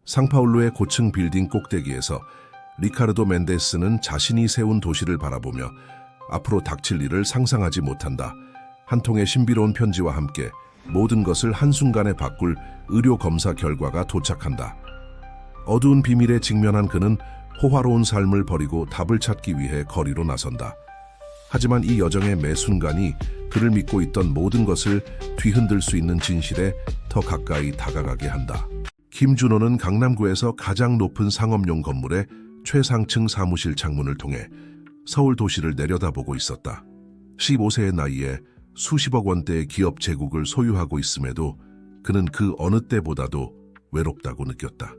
상파울루의 고층 빌딩 꼭대기에서 리카르도 멘데스는 자신이 세운 도시를 바라보며 앞으로 닥칠 일을 상상하지 못한다. 한 통의 신비로운 편지와 함께 모든 것을 한순간에 바꿀 의료 검사 결과가 도착한다. 어두운 비밀에 직면한 그는 호화로운 삶을 버리고 답을 찾기 위해 거리로 나선다. 하지만 이 여정의 매 순간이 그를 믿고 있던 모든 것을 뒤흔들 수 있는 진실에 더 가까이 다가가게 한다. 김준호는 강남구에서 가장 높은 상업용 건물의 최상층 사무실 창문을 통해 서울 도시를 내려다보고 있었다. 15세의 나이에 수십억 원대의 기업 제국을 소유하고 있음에도 그는 그 어느 때보다도 외롭다고 느꼈다.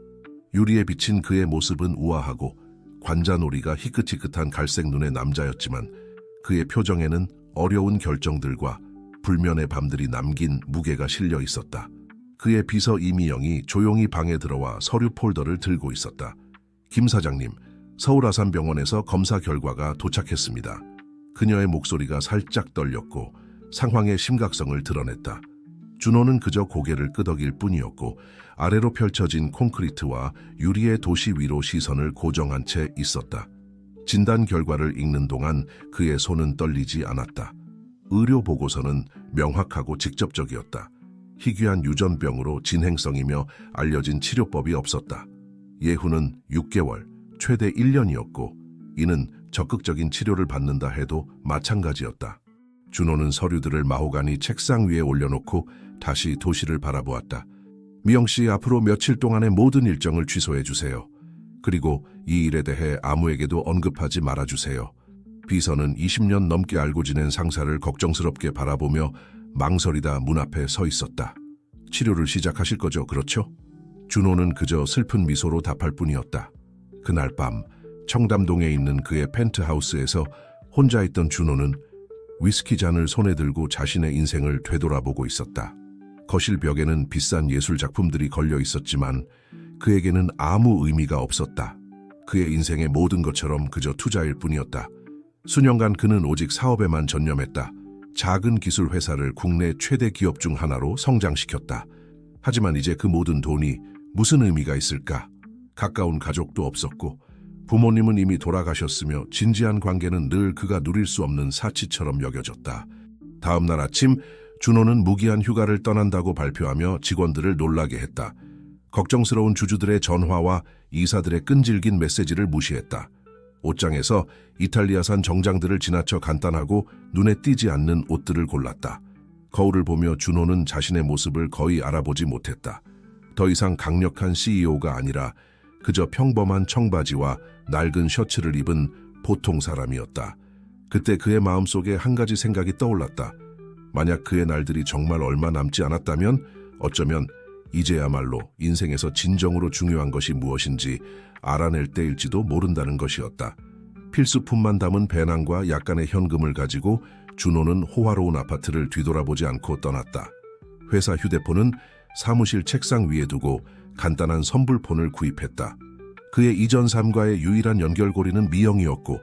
유리에 비친 그의 모습은 우아하고 관자놀이가 희끗희끗한 갈색 눈의 남자였지만 그의 표정에는 어려운 결정들과 불면의 밤들이 남긴 무게가 실려 있었다. 그의 비서 이미영이 조용히 방에 들어와 서류 폴더를 들고 있었다. 김 사장님, 서울아산병원에서 검사 결과가 도착했습니다. 그녀의 목소리가 살짝 떨렸고 상황의 심각성을 드러냈다. 준호는 그저 고개를 끄덕일 뿐이었고 아래로 펼쳐진 콘크리트와 유리의 도시 위로 시선을 고정한 채 있었다. 진단 결과를 읽는 동안 그의 손은 떨리지 않았다. 의료 보고서는 명확하고 직접적이었다. 희귀한 유전병으로 진행성이며 알려진 치료법이 없었다. 예후는 6개월, 최대 1년이었고 이는 적극적인 치료를 받는다 해도 마찬가지였다. 준호는 서류들을 마호가니 책상 위에 올려놓고 다시 도시를 바라보았다. 미영 씨, 앞으로 며칠 동안의 모든 일정을 취소해 주세요. 그리고 이 일에 대해 아무에게도 언급하지 말아주세요. 비서는 20년 넘게 알고 지낸 상사를 걱정스럽게 바라보며 망설이다 문 앞에 서 있었다. 치료를 시작하실 거죠, 그렇죠? 준호는 그저 슬픈 미소로 답할 뿐이었다. 그날 밤 청담동에 있는 그의 펜트하우스에서 혼자 있던 준호는 위스키 잔을 손에 들고 자신의 인생을 되돌아보고 있었다. 거실 벽에는 비싼 예술 작품들이 걸려 있었지만 그에게는 아무 의미가 없었다. 그의 인생의 모든 것처럼 그저 투자일 뿐이었다. 수년간 그는 오직 사업에만 전념했다. 작은 기술 회사를 국내 최대 기업 중 하나로 성장시켰다. 하지만 이제 그 모든 돈이 무슨 의미가 있을까? 가까운 가족도 없었고 부모님은 이미 돌아가셨으며 진지한 관계는 늘 그가 누릴 수 없는 사치처럼 여겨졌다. 다음 날 아침 준호는 무기한 휴가를 떠난다고 발표하며 직원들을 놀라게 했다. 걱정스러운 주주들의 전화와 이사들의 끈질긴 메시지를 무시했다. 옷장에서 이탈리아산 정장들을 지나쳐 간단하고 눈에 띄지 않는 옷들을 골랐다. 거울을 보며 준호는 자신의 모습을 거의 알아보지 못했다. 더 이상 강력한 CEO가 아니라 그저 평범한 청바지와 낡은 셔츠를 입은 보통 사람이었다. 그때 그의 마음속에 한 가지 생각이 떠올랐다. 만약 그의 날들이 정말 얼마 남지 않았다면 어쩌면 이제야말로 인생에서 진정으로 중요한 것이 무엇인지 알아낼 때일지도 모른다는 것이었다. 필수품만 담은 배낭과 약간의 현금을 가지고 준호는 호화로운 아파트를 뒤돌아보지 않고 떠났다. 회사 휴대폰은 사무실 책상 위에 두고 간단한 선불폰을 구입했다. 그의 이전 삶과의 유일한 연결고리는 미영이었고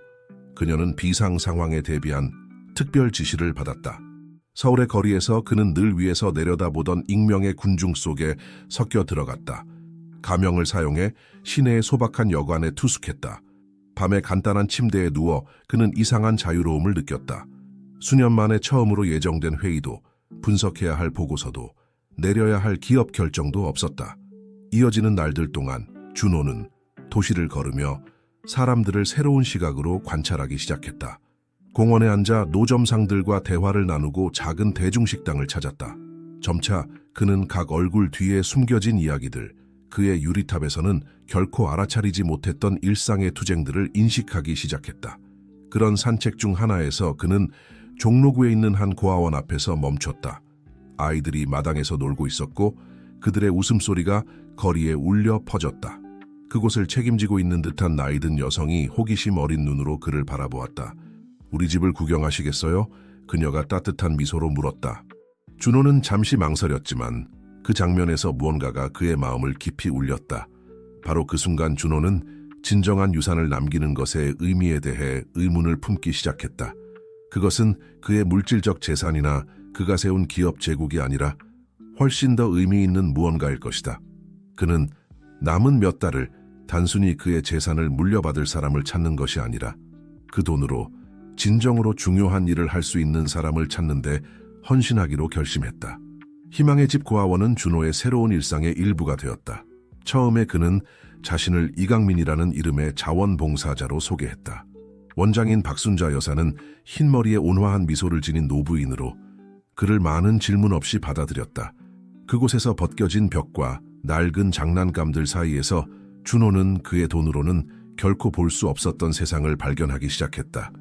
그녀는 비상 상황에 대비한 특별 지시를 받았다. 서울의 거리에서 그는 늘 위에서 내려다보던 익명의 군중 속에 섞여 들어갔다. 가명을 사용해 시내의 소박한 여관에 투숙했다. 밤에 간단한 침대에 누워 그는 이상한 자유로움을 느꼈다. 수년 만에 처음으로 예정된 회의도, 분석해야 할 보고서도, 내려야 할 기업 결정도 없었다. 이어지는 날들 동안 준호는 도시를 걸으며 사람들을 새로운 시각으로 관찰하기 시작했다. 공원에 앉아 노점상들과 대화를 나누고 작은 대중식당을 찾았다. 점차 그는 각 얼굴 뒤에 숨겨진 이야기들, 그의 유리탑에서는 결코 알아차리지 못했던 일상의 투쟁들을 인식하기 시작했다. 그런 산책 중 하나에서 그는 종로구에 있는 한 고아원 앞에서 멈췄다. 아이들이 마당에서 놀고 있었고 그들의 웃음소리가 거리에 울려 퍼졌다. 그곳을 책임지고 있는 듯한 나이든 여성이 호기심 어린 눈으로 그를 바라보았다. 우리 집을 구경하시겠어요? 그녀가 따뜻한 미소로 물었다. 준호는 잠시 망설였지만 그 장면에서 무언가가 그의 마음을 깊이 울렸다. 바로 그 순간 준호는 진정한 유산을 남기는 것의 의미에 대해 의문을 품기 시작했다. 그것은 그의 물질적 재산이나 그가 세운 기업 제국이 아니라 훨씬 더 의미 있는 무언가일 것이다. 그는 남은 몇 달을 단순히 그의 재산을 물려받을 사람을 찾는 것이 아니라 그 돈으로 진정으로 중요한 일을 할 수 있는 사람을 찾는데 헌신하기로 결심했다. 희망의 집 고아원은 준호의 새로운 일상의 일부가 되었다. 처음에 그는 자신을 이강민이라는 이름의 자원봉사자로 소개했다. 원장인 박순자 여사는 흰머리에 온화한 미소를 지닌 노부인으로 그를 많은 질문 없이 받아들였다. 그곳에서 벗겨진 벽과 낡은 장난감들 사이에서 준호는 그의 돈으로는 결코 볼 수 없었던 세상을 발견하기 시작했다.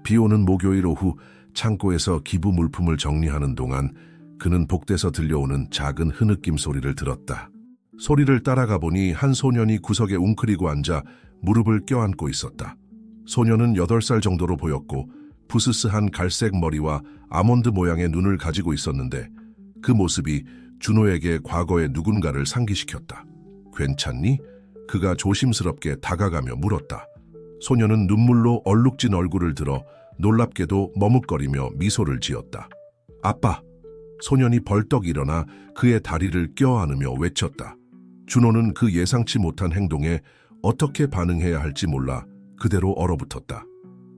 비오는 목요일 오후 창고에서 기부 물품을 정리하는 동안 그는 복대서 들려오는 작은 흐느낌 소리를 들었다. 소리를 따라가 보니 한 소년이 구석에 웅크리고 앉아 무릎을 껴안고 있었다. 소년은 8살 정도로 보였고 부스스한 갈색 머리와 아몬드 모양의 눈을 가지고 있었는데 그 모습이 준호에게 과거의 누군가를 상기시켰다. 괜찮니? 그가 조심스럽게 다가가며 물었다. 소년은 눈물로 얼룩진 얼굴을 들어 놀랍게도 머뭇거리며 미소를 지었다. 아빠! 소년이 벌떡 일어나 그의 다리를 껴안으며 외쳤다. 준호는 그 예상치 못한 행동에 어떻게 반응해야 할지 몰라 그대로 얼어붙었다.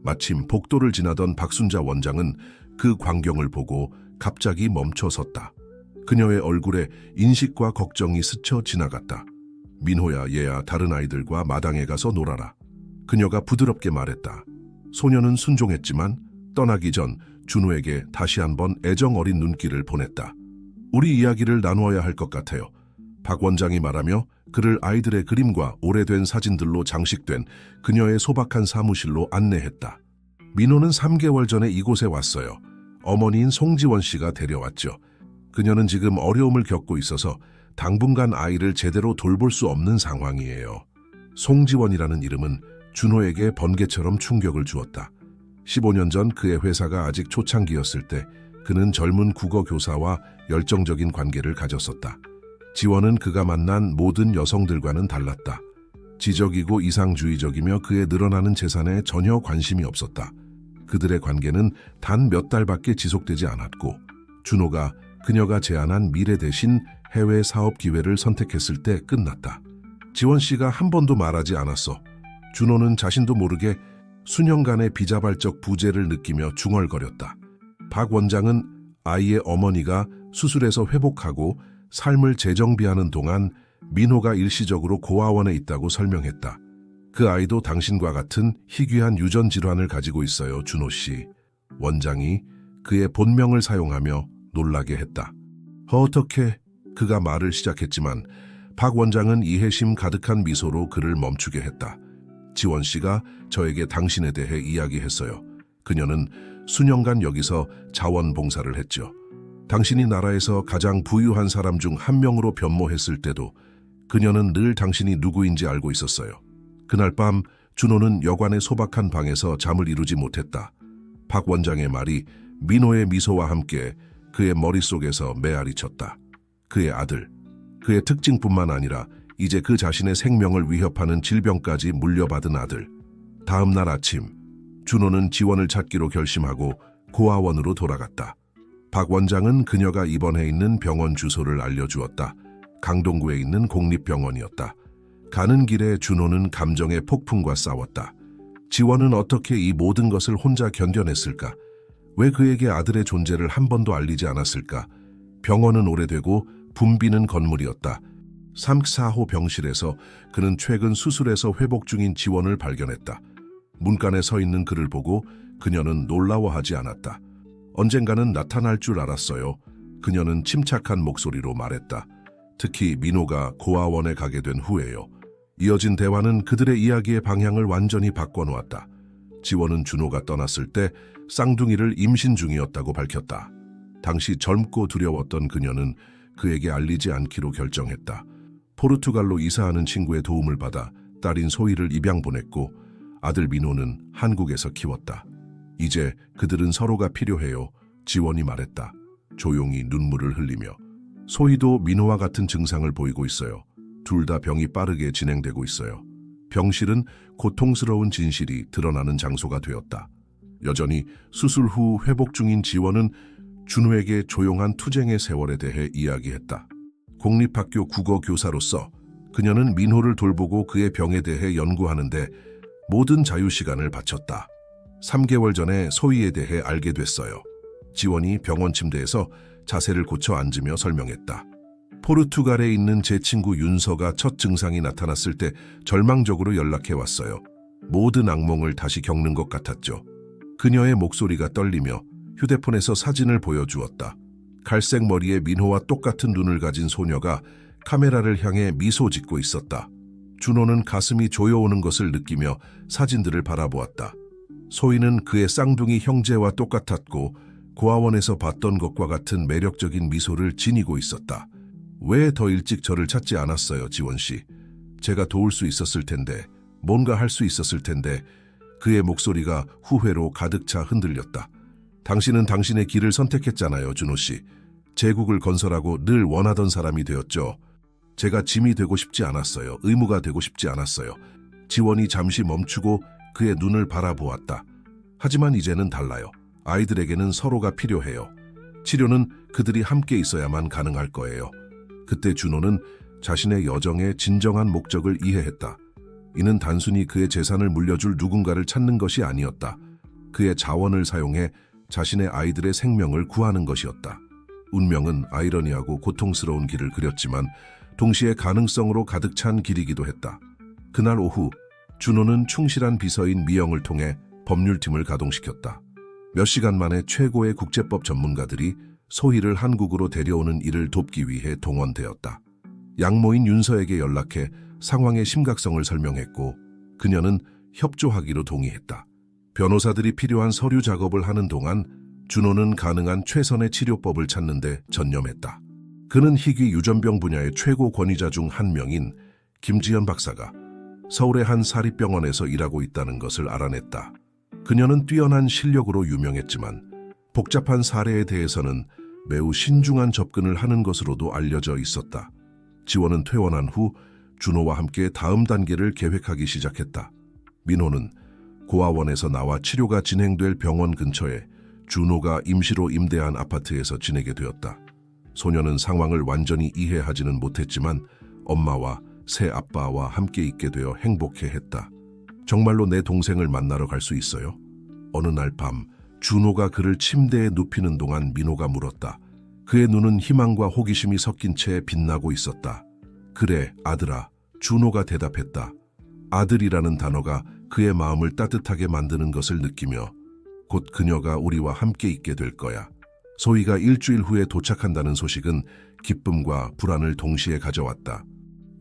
마침 복도를 지나던 박순자 원장은 그 광경을 보고 갑자기 멈춰섰다. 그녀의 얼굴에 인식과 걱정이 스쳐 지나갔다. 민호야, 얘야, 다른 아이들과 마당에 가서 놀아라. 그녀가 부드럽게 말했다. 소녀는 순종했지만 떠나기 전 준호에게 다시 한번 애정 어린 눈길을 보냈다. 우리 이야기를 나누어야 할 것 같아요. 박 원장이 말하며 그를 아이들의 그림과 오래된 사진들로 장식된 그녀의 소박한 사무실로 안내했다. 민호는 3개월 전에 이곳에 왔어요. 어머니인 송지원 씨가 데려왔죠. 그녀는 지금 어려움을 겪고 있어서 당분간 아이를 제대로 돌볼 수 없는 상황이에요. 송지원이라는 이름은 준호에게 번개처럼 충격을 주었다. 15년 전 그의 회사가 아직 초창기였을 때 그는 젊은 국어 교사와 열정적인 관계를 가졌었다. 지원은 그가 만난 모든 여성들과는 달랐다. 지적이고 이상주의적이며 그의 늘어나는 재산에 전혀 관심이 없었다. 그들의 관계는 단 몇 달밖에 지속되지 않았고 준호가 그녀가 제안한 미래 대신 해외 사업 기회를 선택했을 때 끝났다. 지원 씨가 한 번도 말하지 않았어. 준호는 자신도 모르게 수년간의 비자발적 부재를 느끼며 중얼거렸다. 박 원장은 아이의 어머니가 수술해서 회복하고 삶을 재정비하는 동안 민호가 일시적으로 고아원에 있다고 설명했다. 그 아이도 당신과 같은 희귀한 유전 질환을 가지고 있어요, 준호 씨. 원장이 그의 본명을 사용하며 놀라게 했다. 어떻게? 그가 말을 시작했지만 박 원장은 이해심 가득한 미소로 그를 멈추게 했다. 지원 씨가 저에게 당신에 대해 이야기했어요. 그녀는 수년간 여기서 자원봉사를 했죠. 당신이 나라에서 가장 부유한 사람 중 한 명으로 변모했을 때도 그녀는 늘 당신이 누구인지 알고 있었어요. 그날 밤 준호는 여관의 소박한 방에서 잠을 이루지 못했다. 박 원장의 말이 민호의 미소와 함께 그의 머릿속에서 메아리 쳤다. 그의 아들, 그의 특징뿐만 아니라 이제 그 자신의 생명을 위협하는 질병까지 물려받은 아들. 다음 날 아침, 준호는 지원을 찾기로 결심하고 고아원으로 돌아갔다. 박 원장은 그녀가 입원해 있는 병원 주소를 알려주었다. 강동구에 있는 공립병원이었다. 가는 길에 준호는 감정의 폭풍과 싸웠다. 지원은 어떻게 이 모든 것을 혼자 견뎌냈을까? 왜 그에게 아들의 존재를 한 번도 알리지 않았을까? 병원은 오래되고 붐비는 건물이었다. 3, 4호 병실에서 그는 최근 수술에서 회복 중인 지원을 발견했다. 문간에 서 있는 그를 보고 그녀는 놀라워하지 않았다. 언젠가는 나타날 줄 알았어요. 그녀는 침착한 목소리로 말했다. 특히 민호가 고아원에 가게 된 후에요. 이어진 대화는 그들의 이야기의 방향을 완전히 바꿔놓았다. 지원은 준호가 떠났을 때 쌍둥이를 임신 중이었다고 밝혔다. 당시 젊고 두려웠던 그녀는 그에게 알리지 않기로 결정했다. 포르투갈로 이사하는 친구의 도움을 받아 딸인 소희를 입양 보냈고 아들 민호는 한국에서 키웠다. 이제 그들은 서로가 필요해요. 지원이 말했다. 조용히 눈물을 흘리며. 소희도 민호와 같은 증상을 보이고 있어요. 둘 다 병이 빠르게 진행되고 있어요. 병실은 고통스러운 진실이 드러나는 장소가 되었다. 여전히 수술 후 회복 중인 지원은 준호에게 조용한 투쟁의 세월에 대해 이야기했다. 공립학교 국어 교사로서 그녀는 민호를 돌보고 그의 병에 대해 연구하는데 모든 자유시간을 바쳤다. 3개월 전에 소희에 대해 알게 됐어요. 지원이 병원 침대에서 자세를 고쳐 앉으며 설명했다. 포르투갈에 있는 제 친구 윤서가 첫 증상이 나타났을 때 절망적으로 연락해 왔어요. 모든 악몽을 다시 겪는 것 같았죠. 그녀의 목소리가 떨리며 휴대폰에서 사진을 보여주었다. 갈색 머리에 민호와 똑같은 눈을 가진 소녀가 카메라를 향해 미소 짓고 있었다. 준호는 가슴이 조여오는 것을 느끼며 사진들을 바라보았다. 소희는 그의 쌍둥이 형제와 똑같았고 고아원에서 봤던 것과 같은 매력적인 미소를 지니고 있었다. 왜 더 일찍 저를 찾지 않았어요, 지원씨? 제가 도울 수 있었을 텐데, 뭔가 할 수 있었을 텐데. 그의 목소리가 후회로 가득 차 흔들렸다. 당신은 당신의 길을 선택했잖아요, 준호씨. 제국을 건설하고 늘 원하던 사람이 되었죠. 제가 짐이 되고 싶지 않았어요. 의무가 되고 싶지 않았어요. 지원이 잠시 멈추고 그의 눈을 바라보았다. 하지만 이제는 달라요. 아이들에게는 서로가 필요해요. 치료는 그들이 함께 있어야만 가능할 거예요. 그때 준호는 자신의 여정의 진정한 목적을 이해했다. 이는 단순히 그의 재산을 물려줄 누군가를 찾는 것이 아니었다. 그의 자원을 사용해 자신의 아이들의 생명을 구하는 것이었다. 운명은 아이러니하고 고통스러운 길을 그렸지만 동시에 가능성으로 가득 찬 길이기도 했다. 그날 오후 준호는 충실한 비서인 미영을 통해 법률팀을 가동시켰다. 몇 시간 만에 최고의 국제법 전문가들이 소희를 한국으로 데려오는 일을 돕기 위해 동원되었다. 양모인 윤서에게 연락해 상황의 심각성을 설명했고 그녀는 협조하기로 동의했다. 변호사들이 필요한 서류 작업을 하는 동안 준호는 가능한 최선의 치료법을 찾는 데 전념했다. 그는 희귀 유전병 분야의 최고 권위자 중 한 명인 김지연 박사가 서울의 한 사립병원에서 일하고 있다는 것을 알아냈다. 그녀는 뛰어난 실력으로 유명했지만 복잡한 사례에 대해서는 매우 신중한 접근을 하는 것으로도 알려져 있었다. 지원은 퇴원한 후 준호와 함께 다음 단계를 계획하기 시작했다. 민호는 고아원에서 나와 치료가 진행될 병원 근처에 준호가 임시로 임대한 아파트에서 지내게 되었다. 소녀는 상황을 완전히 이해하지는 못했지만 엄마와 새 아빠와 함께 있게 되어 행복해했다. 정말로 내 동생을 만나러 갈 수 있어요? 어느 날 밤 준호가 그를 침대에 눕히는 동안 민호가 물었다. 그의 눈은 희망과 호기심이 섞인 채 빛나고 있었다. 그래, 아들아. 준호가 대답했다. 아들이라는 단어가 그의 마음을 따뜻하게 만드는 것을 느끼며 곧 그녀가 우리와 함께 있게 될 거야. 소희가 일주일 후에 도착한다는 소식은 기쁨과 불안을 동시에 가져왔다.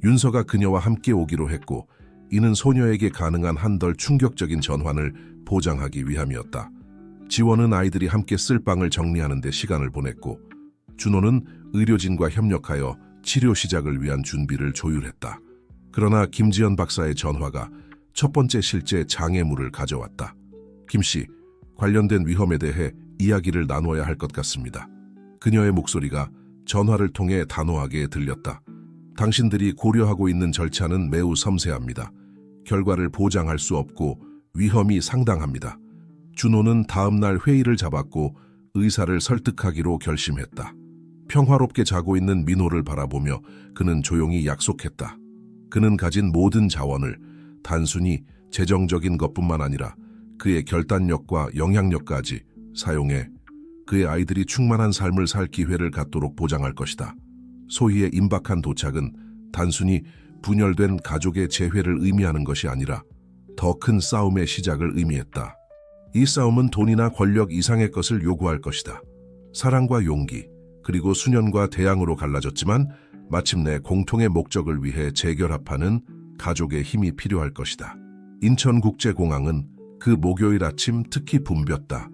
윤서가 그녀와 함께 오기로 했고 이는 소녀에게 가능한 한덜 충격적인 전환을 보장하기 위함이었다. 지원은 아이들이 함께 쓸 방을 정리하는 데 시간을 보냈고 준호는 의료진과 협력하여 치료 시작을 위한 준비를 조율했다. 그러나 김지연 박사의 전화가 첫 번째 실제 장애물을 가져왔다. 김씨, 관련된 위험에 대해 이야기를 나눠야 할 것 같습니다. 그녀의 목소리가 전화를 통해 단호하게 들렸다. 당신들이 고려하고 있는 절차는 매우 섬세합니다. 결과를 보장할 수 없고 위험이 상당합니다. 준호는 다음 날 회의를 잡았고 의사를 설득하기로 결심했다. 평화롭게 자고 있는 민호를 바라보며 그는 조용히 약속했다. 그는 가진 모든 자원을 단순히 재정적인 것뿐만 아니라 그의 결단력과 영향력까지 사용해 그의 아이들이 충만한 삶을 살 기회를 갖도록 보장할 것이다. 소희의 임박한 도착은 단순히 분열된 가족의 재회를 의미하는 것이 아니라 더 큰 싸움의 시작을 의미했다. 이 싸움은 돈이나 권력 이상의 것을 요구할 것이다. 사랑과 용기, 그리고 수년과 대항으로 갈라졌지만 마침내 공통의 목적을 위해 재결합하는 가족의 힘이 필요할 것이다. 인천국제공항은 그 목요일 아침 특히 붐볐다.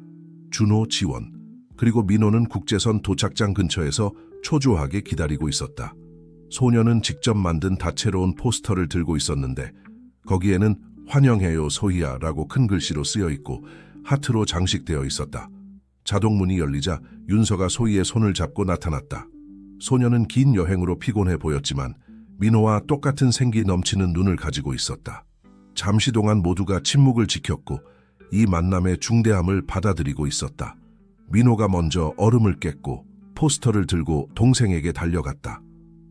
준호, 지원, 그리고 민호는 국제선 도착장 근처에서 초조하게 기다리고 있었다. 소녀는 직접 만든 다채로운 포스터를 들고 있었는데 거기에는 환영해요 소희야 라고 큰 글씨로 쓰여 있고 하트로 장식되어 있었다. 자동문이 열리자 윤서가 소희의 손을 잡고 나타났다. 소녀는 긴 여행으로 피곤해 보였지만 민호와 똑같은 생기 넘치는 눈을 가지고 있었다. 잠시 동안 모두가 침묵을 지켰고 이 만남의 중대함을 받아들이고 있었다. 민호가 먼저 얼음을 깼고 포스터를 들고 동생에게 달려갔다.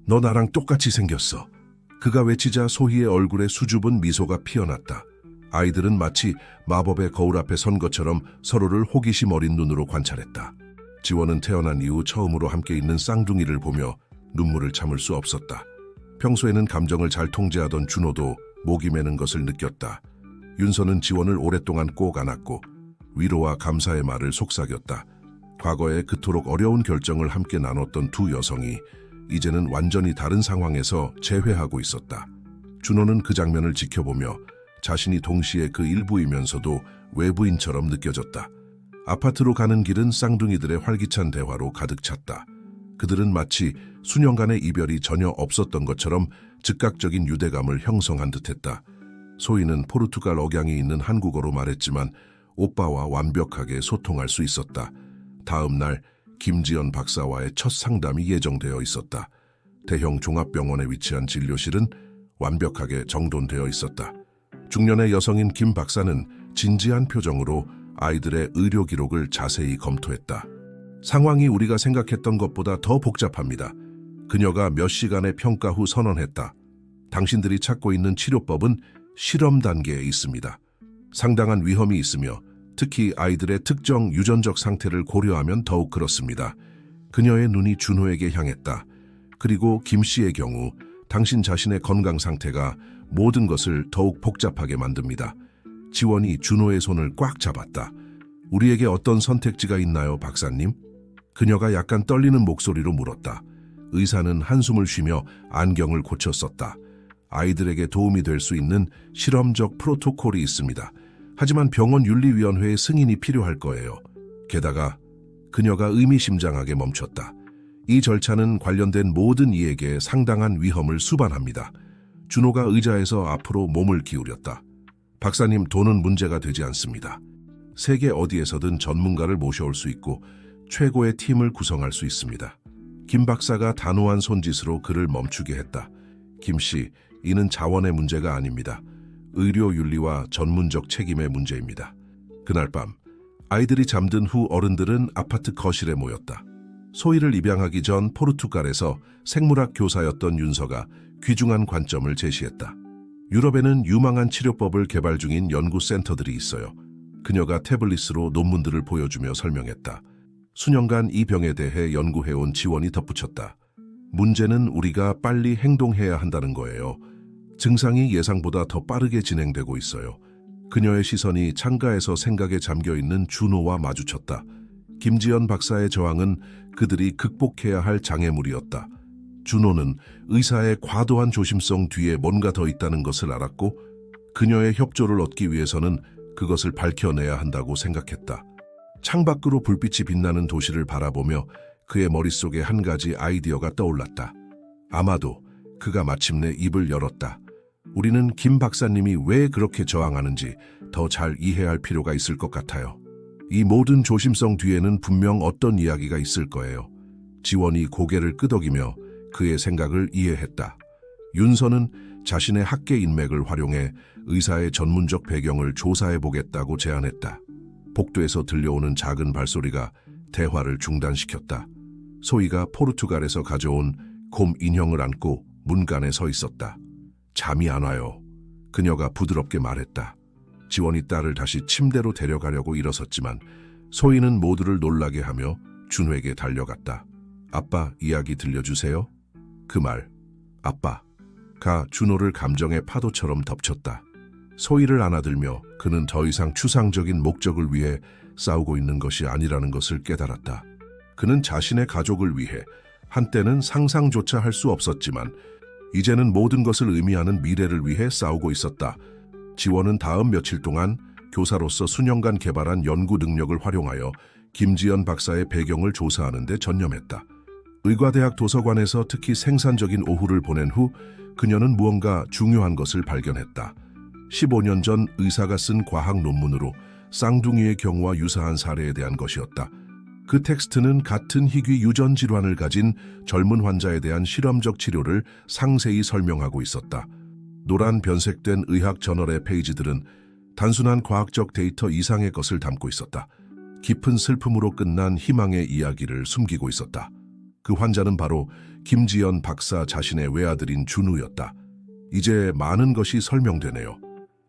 너 나랑 똑같이 생겼어. 그가 외치자 소희의 얼굴에 수줍은 미소가 피어났다. 아이들은 마치 마법의 거울 앞에 선 것처럼 서로를 호기심 어린 눈으로 관찰했다. 지원은 태어난 이후 처음으로 함께 있는 쌍둥이를 보며 눈물을 참을 수 없었다. 평소에는 감정을 잘 통제하던 준호도 목이 메는 것을 느꼈다. 윤서는 지원을 오랫동안 꼭 안았고 위로와 감사의 말을 속삭였다. 과거에 그토록 어려운 결정을 함께 나눴던 두 여성이 이제는 완전히 다른 상황에서 재회하고 있었다. 준호는 그 장면을 지켜보며 자신이 동시에 그 일부이면서도 외부인처럼 느껴졌다. 아파트로 가는 길은 쌍둥이들의 활기찬 대화로 가득 찼다. 그들은 마치 수년간의 이별이 전혀 없었던 것처럼 즉각적인 유대감을 형성한 듯했다. 소희는 포르투갈 억양이 있는 한국어로 말했지만 오빠와 완벽하게 소통할 수 있었다. 다음 날 김지연 박사와의 첫 상담이 예정되어 있었다. 대형 종합병원에 위치한 진료실은 완벽하게 정돈되어 있었다. 중년의 여성인 김 박사는 진지한 표정으로 아이들의 의료 기록을 자세히 검토했다. 상황이 우리가 생각했던 것보다 더 복잡합니다. 그녀가 몇 시간의 평가 후 선언했다. 당신들이 찾고 있는 치료법은 실험 단계에 있습니다. 상당한 위험이 있으며 특히 아이들의 특정 유전적 상태를 고려하면 더욱 그렇습니다. 그녀의 눈이 준호에게 향했다. 그리고 김 씨의 경우 당신 자신의 건강 상태가 모든 것을 더욱 복잡하게 만듭니다. 지원이 준호의 손을 꽉 잡았다. 우리에게 어떤 선택지가 있나요, 박사님? 그녀가 약간 떨리는 목소리로 물었다. 의사는 한숨을 쉬며 안경을 고쳐 썼다. 아이들에게 도움이 될 수 있는 실험적 프로토콜이 있습니다. 하지만 병원 윤리위원회의 승인이 필요할 거예요. 게다가 그녀가 의미심장하게 멈췄다. 이 절차는 관련된 모든 이에게 상당한 위험을 수반합니다. 준호가 의자에서 앞으로 몸을 기울였다. 박사님, 돈은 문제가 되지 않습니다. 세계 어디에서든 전문가를 모셔올 수 있고 최고의 팀을 구성할 수 있습니다. 김 박사가 단호한 손짓으로 그를 멈추게 했다. 김 씨, 이는 자원의 문제가 아닙니다. 의료 윤리와 전문적 책임의 문제입니다. 그날 밤, 아이들이 잠든 후 어른들은 아파트 거실에 모였다. 소희를 입양하기 전 포르투갈에서 생물학 교사였던 윤서가 귀중한 관점을 제시했다. 유럽에는 유망한 치료법을 개발 중인 연구센터들이 있어요. 그녀가 태블릿으로 논문들을 보여주며 설명했다. 수년간 이 병에 대해 연구해온 지원이 덧붙였다. 문제는 우리가 빨리 행동해야 한다는 거예요. 증상이 예상보다 더 빠르게 진행되고 있어요. 그녀의 시선이 창가에서 생각에 잠겨있는 준호와 마주쳤다. 김지연 박사의 저항은 그들이 극복해야 할 장애물이었다. 준호는 의사의 과도한 조심성 뒤에 뭔가 더 있다는 것을 알았고 그녀의 협조를 얻기 위해서는 그것을 밝혀내야 한다고 생각했다. 창밖으로 불빛이 빛나는 도시를 바라보며 그의 머릿속에 한 가지 아이디어가 떠올랐다. 아마도 그가 마침내 입을 열었다. 우리는 김 박사님이 왜 그렇게 저항하는지 더 잘 이해할 필요가 있을 것 같아요. 이 모든 조심성 뒤에는 분명 어떤 이야기가 있을 거예요. 지원이 고개를 끄덕이며 그의 생각을 이해했다. 윤서는 자신의 학계 인맥을 활용해 의사의 전문적 배경을 조사해보겠다고 제안했다. 복도에서 들려오는 작은 발소리가 대화를 중단시켰다. 소희가 포르투갈에서 가져온 곰 인형을 안고 문간에 서 있었다. 잠이 안 와요. 그녀가 부드럽게 말했다. 지원이 딸을 다시 침대로 데려가려고 일어섰지만 소희는 모두를 놀라게 하며 준호에게 달려갔다. 아빠, 이야기 들려주세요. 그 말, 아빠가 준호를 감정의 파도처럼 덮쳤다. 소희를 안아들며 그는 더 이상 추상적인 목적을 위해 싸우고 있는 것이 아니라는 것을 깨달았다. 그는 자신의 가족을 위해 한때는 상상조차 할 수 없었지만 이제는 모든 것을 의미하는 미래를 위해 싸우고 있었다. 지원은 다음 며칠 동안 교사로서 수년간 개발한 연구 능력을 활용하여 김지연 박사의 배경을 조사하는 데 전념했다. 의과대학 도서관에서 특히 생산적인 오후를 보낸 후 그녀는 무언가 중요한 것을 발견했다. 15년 전 의사가 쓴 과학 논문으로 쌍둥이의 경우와 유사한 사례에 대한 것이었다. 그 텍스트는 같은 희귀 유전 질환을 가진 젊은 환자에 대한 실험적 치료를 상세히 설명하고 있었다. 노란 변색된 의학 저널의 페이지들은 단순한 과학적 데이터 이상의 것을 담고 있었다. 깊은 슬픔으로 끝난 희망의 이야기를 숨기고 있었다. 그 환자는 바로 김지연 박사 자신의 외아들인 준우였다. 이제 많은 것이 설명되네요.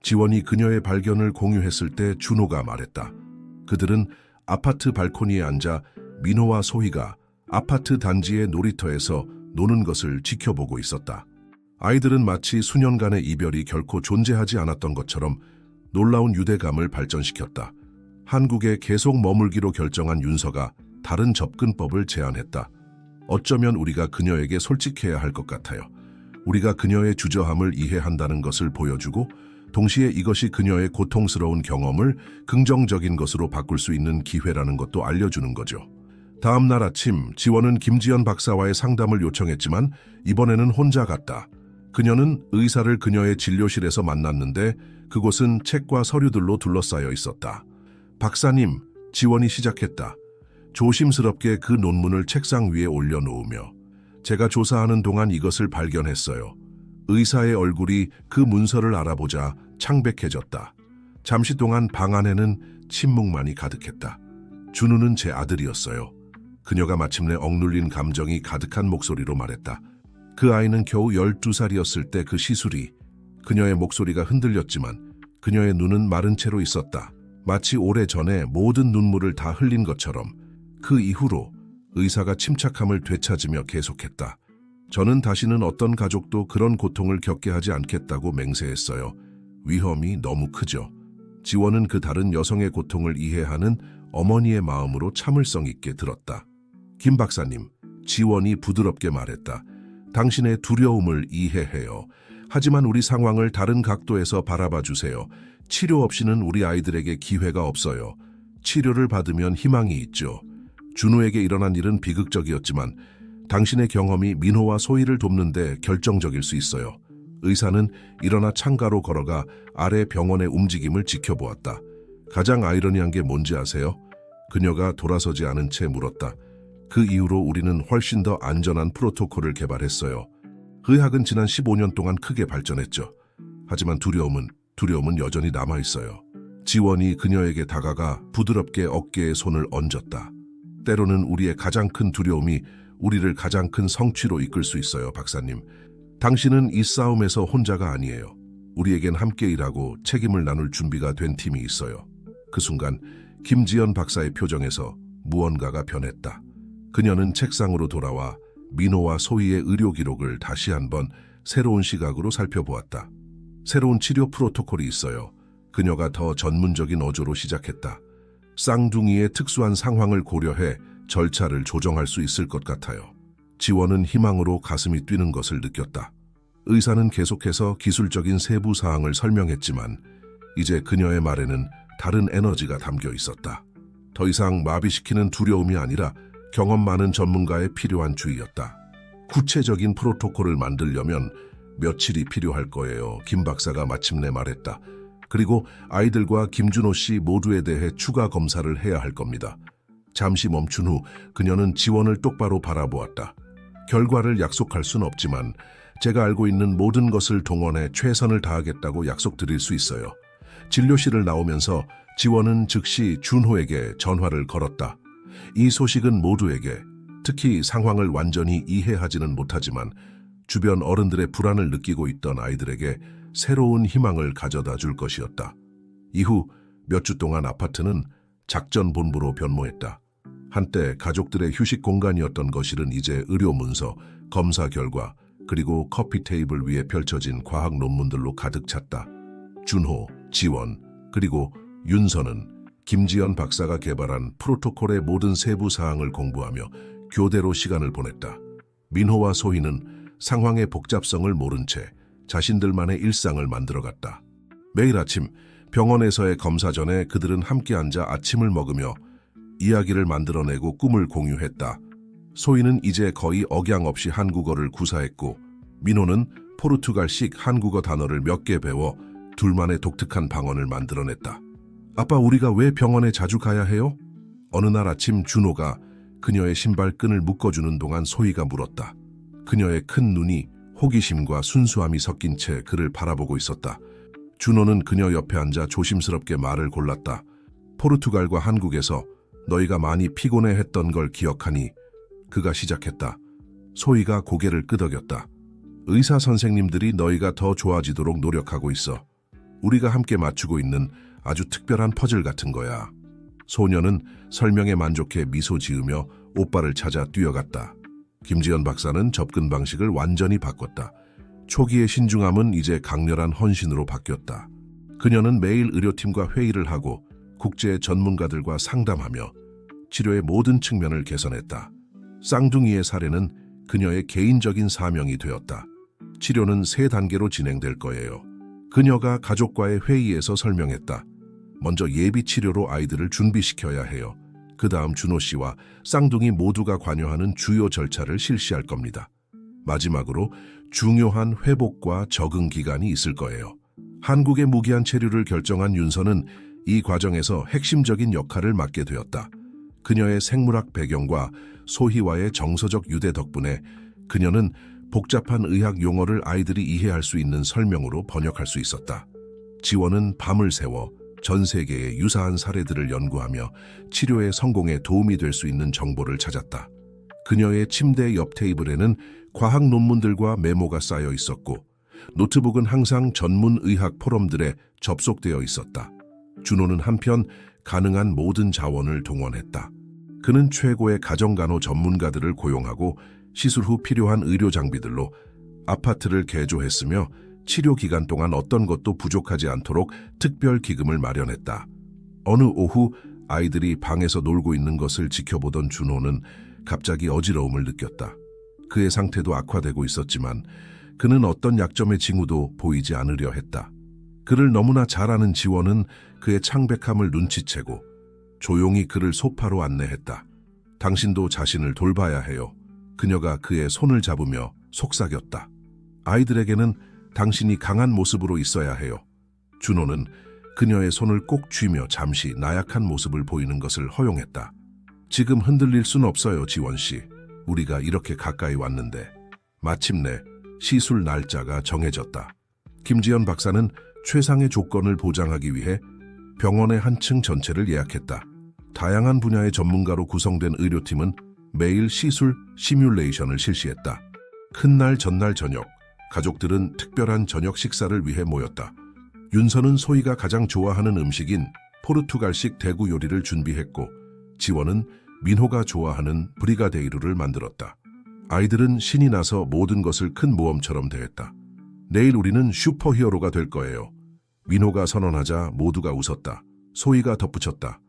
지원이 그녀의 발견을 공유했을 때 준호가 말했다. 그들은 아파트 발코니에 앉아 민호와 소희가 아파트 단지의 놀이터에서 노는 것을 지켜보고 있었다. 아이들은 마치 수년간의 이별이 결코 존재하지 않았던 것처럼 놀라운 유대감을 발전시켰다. 한국에 계속 머물기로 결정한 윤서가 다른 접근법을 제안했다. 어쩌면 우리가 그녀에게 솔직해야 할 것 같아요. 우리가 그녀의 주저함을 이해한다는 것을 보여주고 동시에 이것이 그녀의 고통스러운 경험을 긍정적인 것으로 바꿀 수 있는 기회라는 것도 알려주는 거죠. 다음 날 아침 지원은 김지연 박사와의 상담을 요청했지만 이번에는 혼자 갔다. 그녀는 의사를 그녀의 진료실에서 만났는데 그곳은 책과 서류들로 둘러싸여 있었다. 박사님, 지원이 시작했다. 조심스럽게 그 논문을 책상 위에 올려놓으며 제가 조사하는 동안 이것을 발견했어요. 의사의 얼굴이 그 문서를 알아보자 창백해졌다. 잠시 동안 방 안에는 침묵만이 가득했다. 준우는 제 아들이었어요. 그녀가 마침내 억눌린 감정이 가득한 목소리로 말했다. 그 아이는 겨우 12살이었을 때 그 시술이. 그녀의 목소리가 흔들렸지만 그녀의 눈은 마른 채로 있었다. 마치 오래전에 모든 눈물을 다 흘린 것처럼. 그 이후로 의사가 침착함을 되찾으며 계속했다. 저는 다시는 어떤 가족도 그런 고통을 겪게 하지 않겠다고 맹세했어요. 위험이 너무 크죠. 지원은 그 다른 여성의 고통을 이해하는 어머니의 마음으로 참을성 있게 들었다. 김 박사님, 지원이 부드럽게 말했다. 당신의 두려움을 이해해요. 하지만 우리 상황을 다른 각도에서 바라봐 주세요. 치료 없이는 우리 아이들에게 기회가 없어요. 치료를 받으면 희망이 있죠. 준호에게 일어난 일은 비극적이었지만 당신의 경험이 민호와 소희를 돕는 데 결정적일 수 있어요. 의사는 일어나 창가로 걸어가 아래 병원의 움직임을 지켜보았다. 가장 아이러니한 게 뭔지 아세요? 그녀가 돌아서지 않은 채 물었다. 그 이후로 우리는 훨씬 더 안전한 프로토콜을 개발했어요. 의학은 지난 15년 동안 크게 발전했죠. 하지만 두려움은 여전히 남아있어요. 지원이 그녀에게 다가가 부드럽게 어깨에 손을 얹었다. 때로는 우리의 가장 큰 두려움이 우리를 가장 큰 성취로 이끌 수 있어요, 박사님. 당신은 이 싸움에서 혼자가 아니에요. 우리에겐 함께 일하고 책임을 나눌 준비가 된 팀이 있어요. 그 순간 김지연 박사의 표정에서 무언가가 변했다. 그녀는 책상으로 돌아와 민호와 소희의 의료 기록을 다시 한번 새로운 시각으로 살펴보았다. 새로운 치료 프로토콜이 있어요. 그녀가 더 전문적인 어조로 시작했다. 쌍둥이의 특수한 상황을 고려해 절차를 조정할 수 있을 것 같아요. 지원은 희망으로 가슴이 뛰는 것을 느꼈다. 의사는 계속해서 기술적인 세부 사항을 설명했지만 이제 그녀의 말에는 다른 에너지가 담겨 있었다. 더 이상 마비시키는 두려움이 아니라 경험 많은 전문가에 필요한 주의였다. 구체적인 프로토콜을 만들려면 며칠이 필요할 거예요. 김 박사가 마침내 말했다. 그리고 아이들과 김준호 씨 모두에 대해 추가 검사를 해야 할 겁니다. 잠시 멈춘 후 그녀는 지원을 똑바로 바라보았다. 결과를 약속할 순 없지만 제가 알고 있는 모든 것을 동원해 최선을 다하겠다고 약속드릴 수 있어요. 진료실을 나오면서 지원은 즉시 준호에게 전화를 걸었다. 이 소식은 모두에게, 특히 상황을 완전히 이해하지는 못하지만 주변 어른들의 불안을 느끼고 있던 아이들에게 새로운 희망을 가져다 줄 것이었다. 이후 몇 주 동안 아파트는 작전 본부로 변모했다. 한때 가족들의 휴식 공간이었던 거실은 이제 의료 문서, 검사 결과, 그리고 커피 테이블 위에 펼쳐진 과학 논문들로 가득 찼다. 준호, 지원, 그리고 윤서는 김지연 박사가 개발한 프로토콜의 모든 세부 사항을 공부하며 교대로 시간을 보냈다. 민호와 소희는 상황의 복잡성을 모른 채 자신들만의 일상을 만들어갔다. 매일 아침 병원에서의 검사 전에 그들은 함께 앉아 아침을 먹으며 이야기를 만들어내고 꿈을 공유했다. 소희는 이제 거의 억양 없이 한국어를 구사했고 민호는 포르투갈식 한국어 단어를 몇 개 배워 둘만의 독특한 방언을 만들어냈다. 아빠, 우리가 왜 병원에 자주 가야 해요? 어느 날 아침 준호가 그녀의 신발끈을 묶어주는 동안 소희가 물었다. 그녀의 큰 눈이 호기심과 순수함이 섞인 채 그를 바라보고 있었다. 준호는 그녀 옆에 앉아 조심스럽게 말을 골랐다. 포르투갈과 한국에서 너희가 많이 피곤해했던 걸 기억하니? 그가 시작했다. 소희가 고개를 끄덕였다. 의사 선생님들이 너희가 더 좋아지도록 노력하고 있어. 우리가 함께 맞추고 있는 아주 특별한 퍼즐 같은 거야. 소녀는 설명에 만족해 미소 지으며 오빠를 찾아 뛰어갔다. 김지연 박사는 접근 방식을 완전히 바꿨다. 초기의 신중함은 이제 강렬한 헌신으로 바뀌었다. 그녀는 매일 의료팀과 회의를 하고 국제 전문가들과 상담하며 치료의 모든 측면을 개선했다. 쌍둥이의 사례는 그녀의 개인적인 사명이 되었다. 치료는 3단계로 진행될 거예요. 그녀가 가족과의 회의에서 설명했다. 먼저 예비 치료로 아이들을 준비시켜야 해요. 그 다음 준호 씨와 쌍둥이 모두가 관여하는 주요 절차를 실시할 겁니다. 마지막으로 중요한 회복과 적응 기간이 있을 거예요. 한국의 무기한 체류를 결정한 윤서는 이 과정에서 핵심적인 역할을 맡게 되었다. 그녀의 생물학 배경과 소희와의 정서적 유대 덕분에 그녀는 복잡한 의학 용어를 아이들이 이해할 수 있는 설명으로 번역할 수 있었다. 지원은 밤을 새워 전 세계의 유사한 사례들을 연구하며 치료의 성공에 도움이 될 수 있는 정보를 찾았다. 그녀의 침대 옆 테이블에는 과학 논문들과 메모가 쌓여 있었고 노트북은 항상 전문 의학 포럼들에 접속되어 있었다. 준호는 한편 가능한 모든 자원을 동원했다. 그는 최고의 가정간호 전문가들을 고용하고 시술 후 필요한 의료 장비들로 아파트를 개조했으며 치료 기간 동안 어떤 것도 부족하지 않도록 특별 기금을 마련했다. 어느 오후 아이들이 방에서 놀고 있는 것을 지켜보던 준호는 갑자기 어지러움을 느꼈다. 그의 상태도 악화되고 있었지만 그는 어떤 약점의 징후도 보이지 않으려 했다. 그를 너무나 잘 아는 지원은 그의 창백함을 눈치채고 조용히 그를 소파로 안내했다. 당신도 자신을 돌봐야 해요. 그녀가 그의 손을 잡으며 속삭였다. 아이들에게는 당신이 강한 모습으로 있어야 해요. 준호는 그녀의 손을 꼭 쥐며 잠시 나약한 모습을 보이는 것을 허용했다. 지금 흔들릴 순 없어요, 지원 씨. 우리가 이렇게 가까이 왔는데. 마침내 시술 날짜가 정해졌다. 김지연 박사는 최상의 조건을 보장하기 위해 병원의 한 층 전체를 예약했다. 다양한 분야의 전문가로 구성된 의료팀은 매일 시술 시뮬레이션을 실시했다. 큰 날 전날 저녁, 가족들은 특별한 저녁 식사를 위해 모였다. 윤서는 소희가 가장 좋아하는 음식인 포르투갈식 대구 요리를 준비했고 지원은 민호가 좋아하는 브리가데이루를 만들었다. 아이들은 신이 나서 모든 것을 큰 모험처럼 대했다. 내일 우리는 슈퍼히어로가 될 거예요. 민호가 선언하자 모두가 웃었다. 소희가 덧붙였다.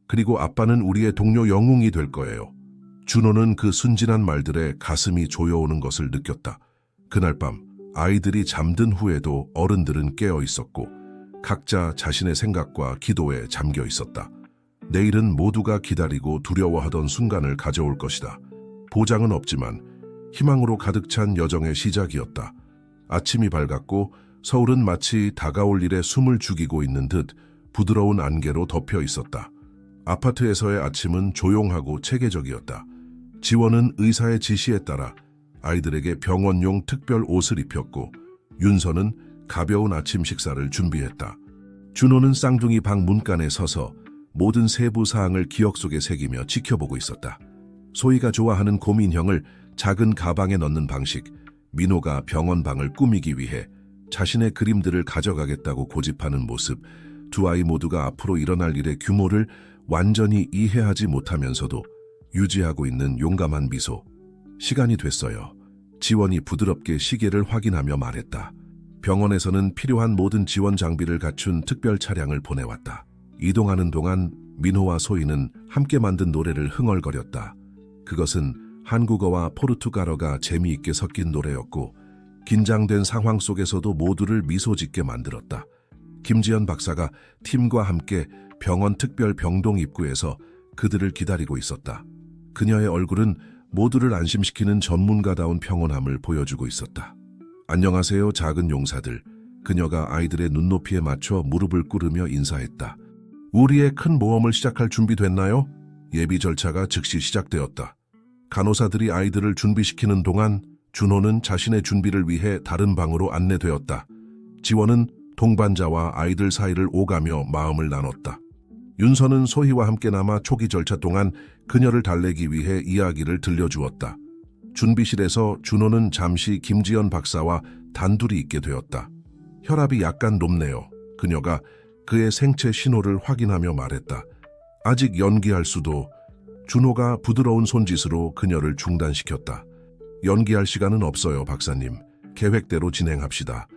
그리고 아빠는 우리의 동료 영웅이 될 거예요. 준호는 그 순진한 말들에 가슴이 조여오는 것을 느꼈다. 그날 밤 아이들이 잠든 후에도 어른들은 깨어 있었고 각자 자신의 생각과 기도에 잠겨 있었다. 내일은 모두가 기다리고 두려워하던 순간을 가져올 것이다. 보장은 없지만 희망으로 가득 찬 여정의 시작이었다. 아침이 밝았고 서울은 마치 다가올 일에 숨을 죽이고 있는 듯 부드러운 안개로 덮여 있었다. 아파트에서의 아침은 조용하고 체계적이었다. 지원은 의사의 지시에 따라 아이들에게 병원용 특별 옷을 입혔고 윤서는 가벼운 아침 식사를 준비했다. 준호는 쌍둥이 방 문간에 서서 모든 세부 사항을 기억 속에 새기며 지켜보고 있었다. 소희가 좋아하는 곰인형을 작은 가방에 넣는 방식, 민호가 병원 방을 꾸미기 위해 자신의 그림들을 가져가겠다고 고집하는 모습, 두 아이 모두가 앞으로 일어날 일의 규모를 완전히 이해하지 못하면서도 유지하고 있는 용감한 미소. 시간이 됐어요. 지원이 부드럽게 시계를 확인하며 말했다. 병원에서는 필요한 모든 지원 장비를 갖춘 특별 차량을 보내왔다. 이동하는 동안 민호와 소희는 함께 만든 노래를 흥얼거렸다. 그것은 한국어와 포르투갈어가 재미있게 섞인 노래였고 긴장된 상황 속에서도 모두를 미소 짓게 만들었다. 김지연 박사가 팀과 함께 병원 특별 병동 입구에서 그들을 기다리고 있었다. 그녀의 얼굴은 모두를 안심시키는 전문가다운 평온함을 보여주고 있었다. 안녕하세요, 작은 용사들. 그녀가 아이들의 눈높이에 맞춰 무릎을 꿇으며 인사했다. 우리의 큰 모험을 시작할 준비 됐나요? 예비 절차가 즉시 시작되었다. 간호사들이 아이들을 준비시키는 동안 준호는 자신의 준비를 위해 다른 방으로 안내되었다. 지원은 동반자와 아이들 사이를 오가며 마음을 나눴다. 윤서는 소희와 함께 남아 초기 절차 동안 그녀를 달래기 위해 이야기를 들려주었다. 준비실에서 준호는 잠시 김지연 박사와 단둘이 있게 되었다. 혈압이 약간 높네요. 그녀가 그의 생체 신호를 확인하며 말했다. 아직 연기할 수도. 준호가 부드러운 손짓으로 그녀를 중단시켰다. 연기할 시간은 없어요, 박사님. 계획대로 진행합시다.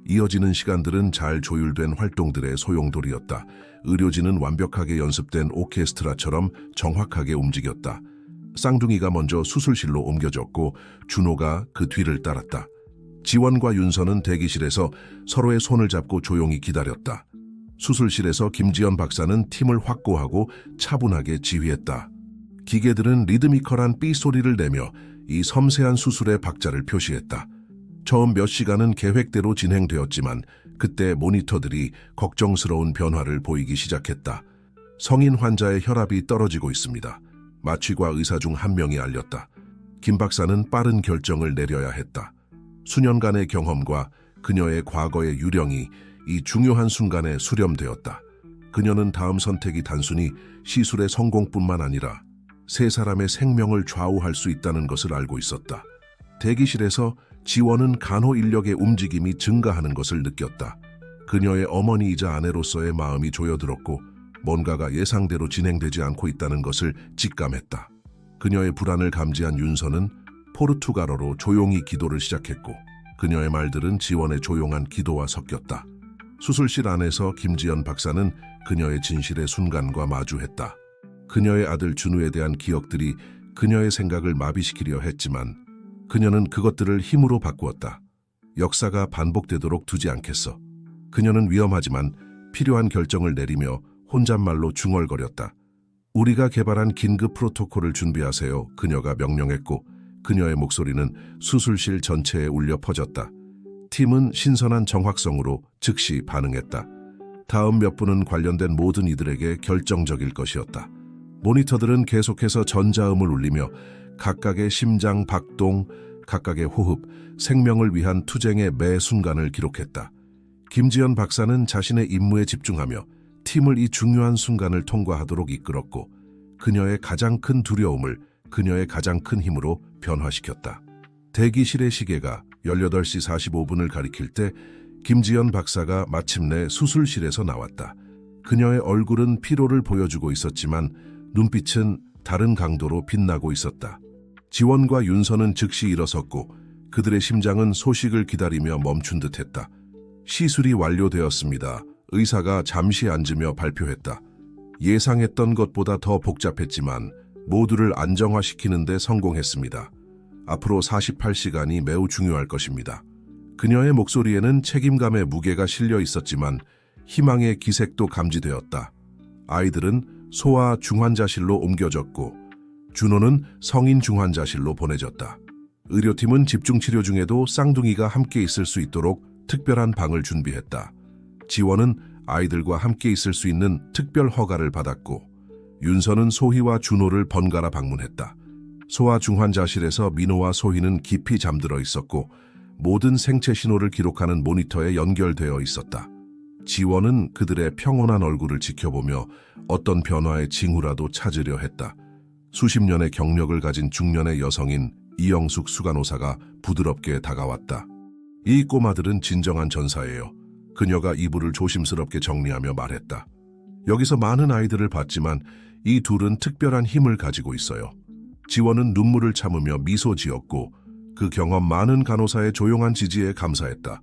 이어지는 시간들은 잘 조율된 활동들의 소용돌이였다. 의료진은 완벽하게 연습된 오케스트라처럼 정확하게 움직였다. 쌍둥이가 먼저 수술실로 옮겨졌고 준호가 그 뒤를 따랐다. 지원과 윤서는 대기실에서 서로의 손을 잡고 조용히 기다렸다. 수술실에서 김지연 박사는 팀을 확고하고 차분하게 지휘했다. 기계들은 리드미컬한 삐 소리를 내며 이 섬세한 수술의 박자를 표시했다. 처음 몇 시간은 계획대로 진행되었지만 그때 모니터들이 걱정스러운 변화를 보이기 시작했다. 성인 환자의 혈압이 떨어지고 있습니다. 마취과 의사 중 한 명이 알렸다. 김 박사는 빠른 결정을 내려야 했다. 수년간의 경험과 그녀의 과거의 유령이 이 중요한 순간에 수렴되었다. 그녀는 다음 선택이 단순히 시술의 성공뿐만 아니라 세 사람의 생명을 좌우할 수 있다는 것을 알고 있었다. 대기실에서 지원은 간호 인력의 움직임이 증가하는 것을 느꼈다. 그녀의 어머니이자 아내로서의 마음이 조여들었고 뭔가가 예상대로 진행되지 않고 있다는 것을 직감했다. 그녀의 불안을 감지한 윤서는 포르투갈어로 조용히 기도를 시작했고 그녀의 말들은 지원의 조용한 기도와 섞였다. 수술실 안에서 김지연 박사는 그녀의 진실의 순간과 마주했다. 그녀의 아들 준우에 대한 기억들이 그녀의 생각을 마비시키려 했지만 그녀는 그것들을 힘으로 바꾸었다. 역사가 반복되도록 두지 않겠어. 그녀는 위험하지만 필요한 결정을 내리며 혼잣말로 중얼거렸다. 우리가 개발한 긴급 프로토콜을 준비하세요. 그녀가 명령했고 그녀의 목소리는 수술실 전체에 울려 퍼졌다. 팀은 신선한 정확성으로 즉시 반응했다. 다음 몇 분은 관련된 모든 이들에게 결정적일 것이었다. 모니터들은 계속해서 전자음을 울리며 각각의 심장 박동, 각각의 호흡, 생명을 위한 투쟁의 매 순간을 기록했다. 김지연 박사는 자신의 임무에 집중하며 팀을 이 중요한 순간을 통과하도록 이끌었고 그녀의 가장 큰 두려움을 그녀의 가장 큰 힘으로 변화시켰다. 대기실의 시계가 18시 45분을 가리킬 때 김지연 박사가 마침내 수술실에서 나왔다. 그녀의 얼굴은 피로를 보여주고 있었지만 눈빛은 다른 강도로 빛나고 있었다. 지원과 윤서는 즉시 일어섰고 그들의 심장은 소식을 기다리며 멈춘 듯했다. 시술이 완료되었습니다. 의사가 잠시 앉으며 발표했다. 예상했던 것보다 더 복잡했지만 모두를 안정화시키는 데 성공했습니다. 앞으로 48시간이 매우 중요할 것입니다. 그녀의 목소리에는 책임감의 무게가 실려 있었지만 희망의 기색도 감지되었다. 아이들은 소아 중환자실로 옮겨졌고 준호는 성인 중환자실로 보내졌다. 의료팀은 집중치료 중에도 쌍둥이가 함께 있을 수 있도록 특별한 방을 준비했다. 지원은 아이들과 함께 있을 수 있는 특별 허가를 받았고 윤서는 소희와 준호를 번갈아 방문했다. 소아 중환자실에서 민호와 소희는 깊이 잠들어 있었고 모든 생체 신호를 기록하는 모니터에 연결되어 있었다. 지원은 그들의 평온한 얼굴을 지켜보며 어떤 변화의 징후라도 찾으려 했다. 수십 년의 경력을 가진 중년의 여성인 이영숙 수간호사가 부드럽게 다가왔다. 이 꼬마들은 진정한 전사예요. 그녀가 이불을 조심스럽게 정리하며 말했다. 여기서 많은 아이들을 봤지만 이 둘은 특별한 힘을 가지고 있어요. 지원은 눈물을 참으며 미소 지었고 그 경험 많은 간호사의 조용한 지지에 감사했다.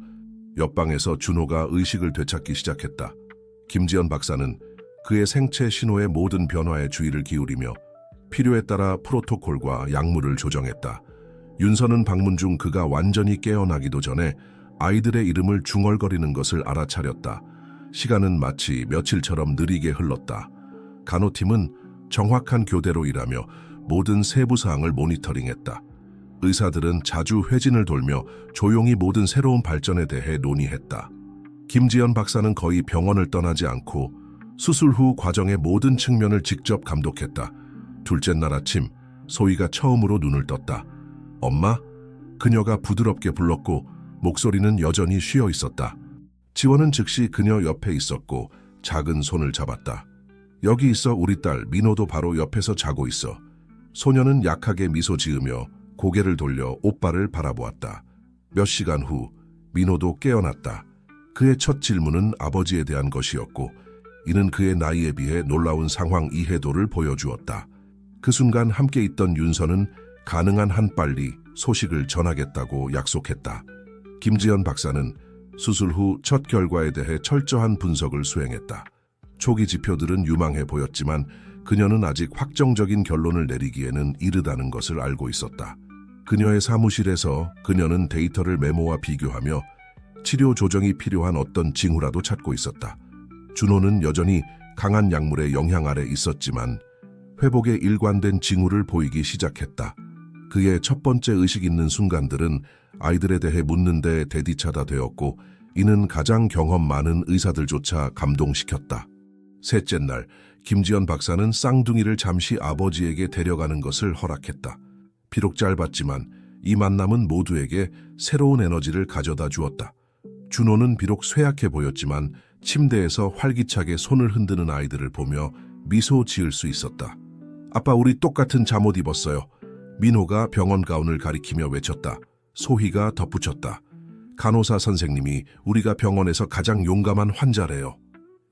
옆방에서 준호가 의식을 되찾기 시작했다. 김지연 박사는 그의 생체 신호의 모든 변화에 주의를 기울이며 필요에 따라 프로토콜과 약물을 조정했다. 윤서는 방문 중 그가 완전히 깨어나기도 전에 아이들의 이름을 중얼거리는 것을 알아차렸다. 시간은 마치 며칠처럼 느리게 흘렀다. 간호팀은 정확한 교대로 일하며 모든 세부 사항을 모니터링했다. 의사들은 자주 회진을 돌며 조용히 모든 새로운 발전에 대해 논의했다. 김지연 박사는 거의 병원을 떠나지 않고 수술 후 과정의 모든 측면을 직접 감독했다. 둘째 날 아침, 소희가 처음으로 눈을 떴다. 엄마? 그녀가 부드럽게 불렀고 목소리는 여전히 쉬어 있었다. 지원은 즉시 그녀 옆에 있었고 작은 손을 잡았다. 여기 있어 우리 딸 민호도 바로 옆에서 자고 있어. 소녀는 약하게 미소 지으며 고개를 돌려 오빠를 바라보았다. 몇 시간 후 민호도 깨어났다. 그의 첫 질문은 아버지에 대한 것이었고 이는 그의 나이에 비해 놀라운 상황 이해도를 보여주었다. 그 순간 함께 있던 윤서는 가능한 한 빨리 소식을 전하겠다고 약속했다. 김지연 박사는 수술 후 첫 결과에 대해 철저한 분석을 수행했다. 초기 지표들은 유망해 보였지만 그녀는 아직 확정적인 결론을 내리기에는 이르다는 것을 알고 있었다. 그녀의 사무실에서 그녀는 데이터를 메모와 비교하며 치료 조정이 필요한 어떤 징후라도 찾고 있었다. 준호는 여전히 강한 약물의 영향 아래 있었지만 회복에 일관된 징후를 보이기 시작했다. 그의 첫 번째 의식 있는 순간들은 아이들에 대해 묻는 데 대디차다 되었고 이는 가장 경험 많은 의사들조차 감동시켰다. 셋째 날, 김지연 박사는 쌍둥이를 잠시 아버지에게 데려가는 것을 허락했다. 비록 짧았지만 이 만남은 모두에게 새로운 에너지를 가져다 주었다. 준호는 비록 쇠약해 보였지만 침대에서 활기차게 손을 흔드는 아이들을 보며 미소 지을 수 있었다. 아빠, 우리 똑같은 잠옷 입었어요. 민호가 병원 가운을 가리키며 외쳤다. 소희가 덧붙였다. 간호사 선생님이 우리가 병원에서 가장 용감한 환자래요.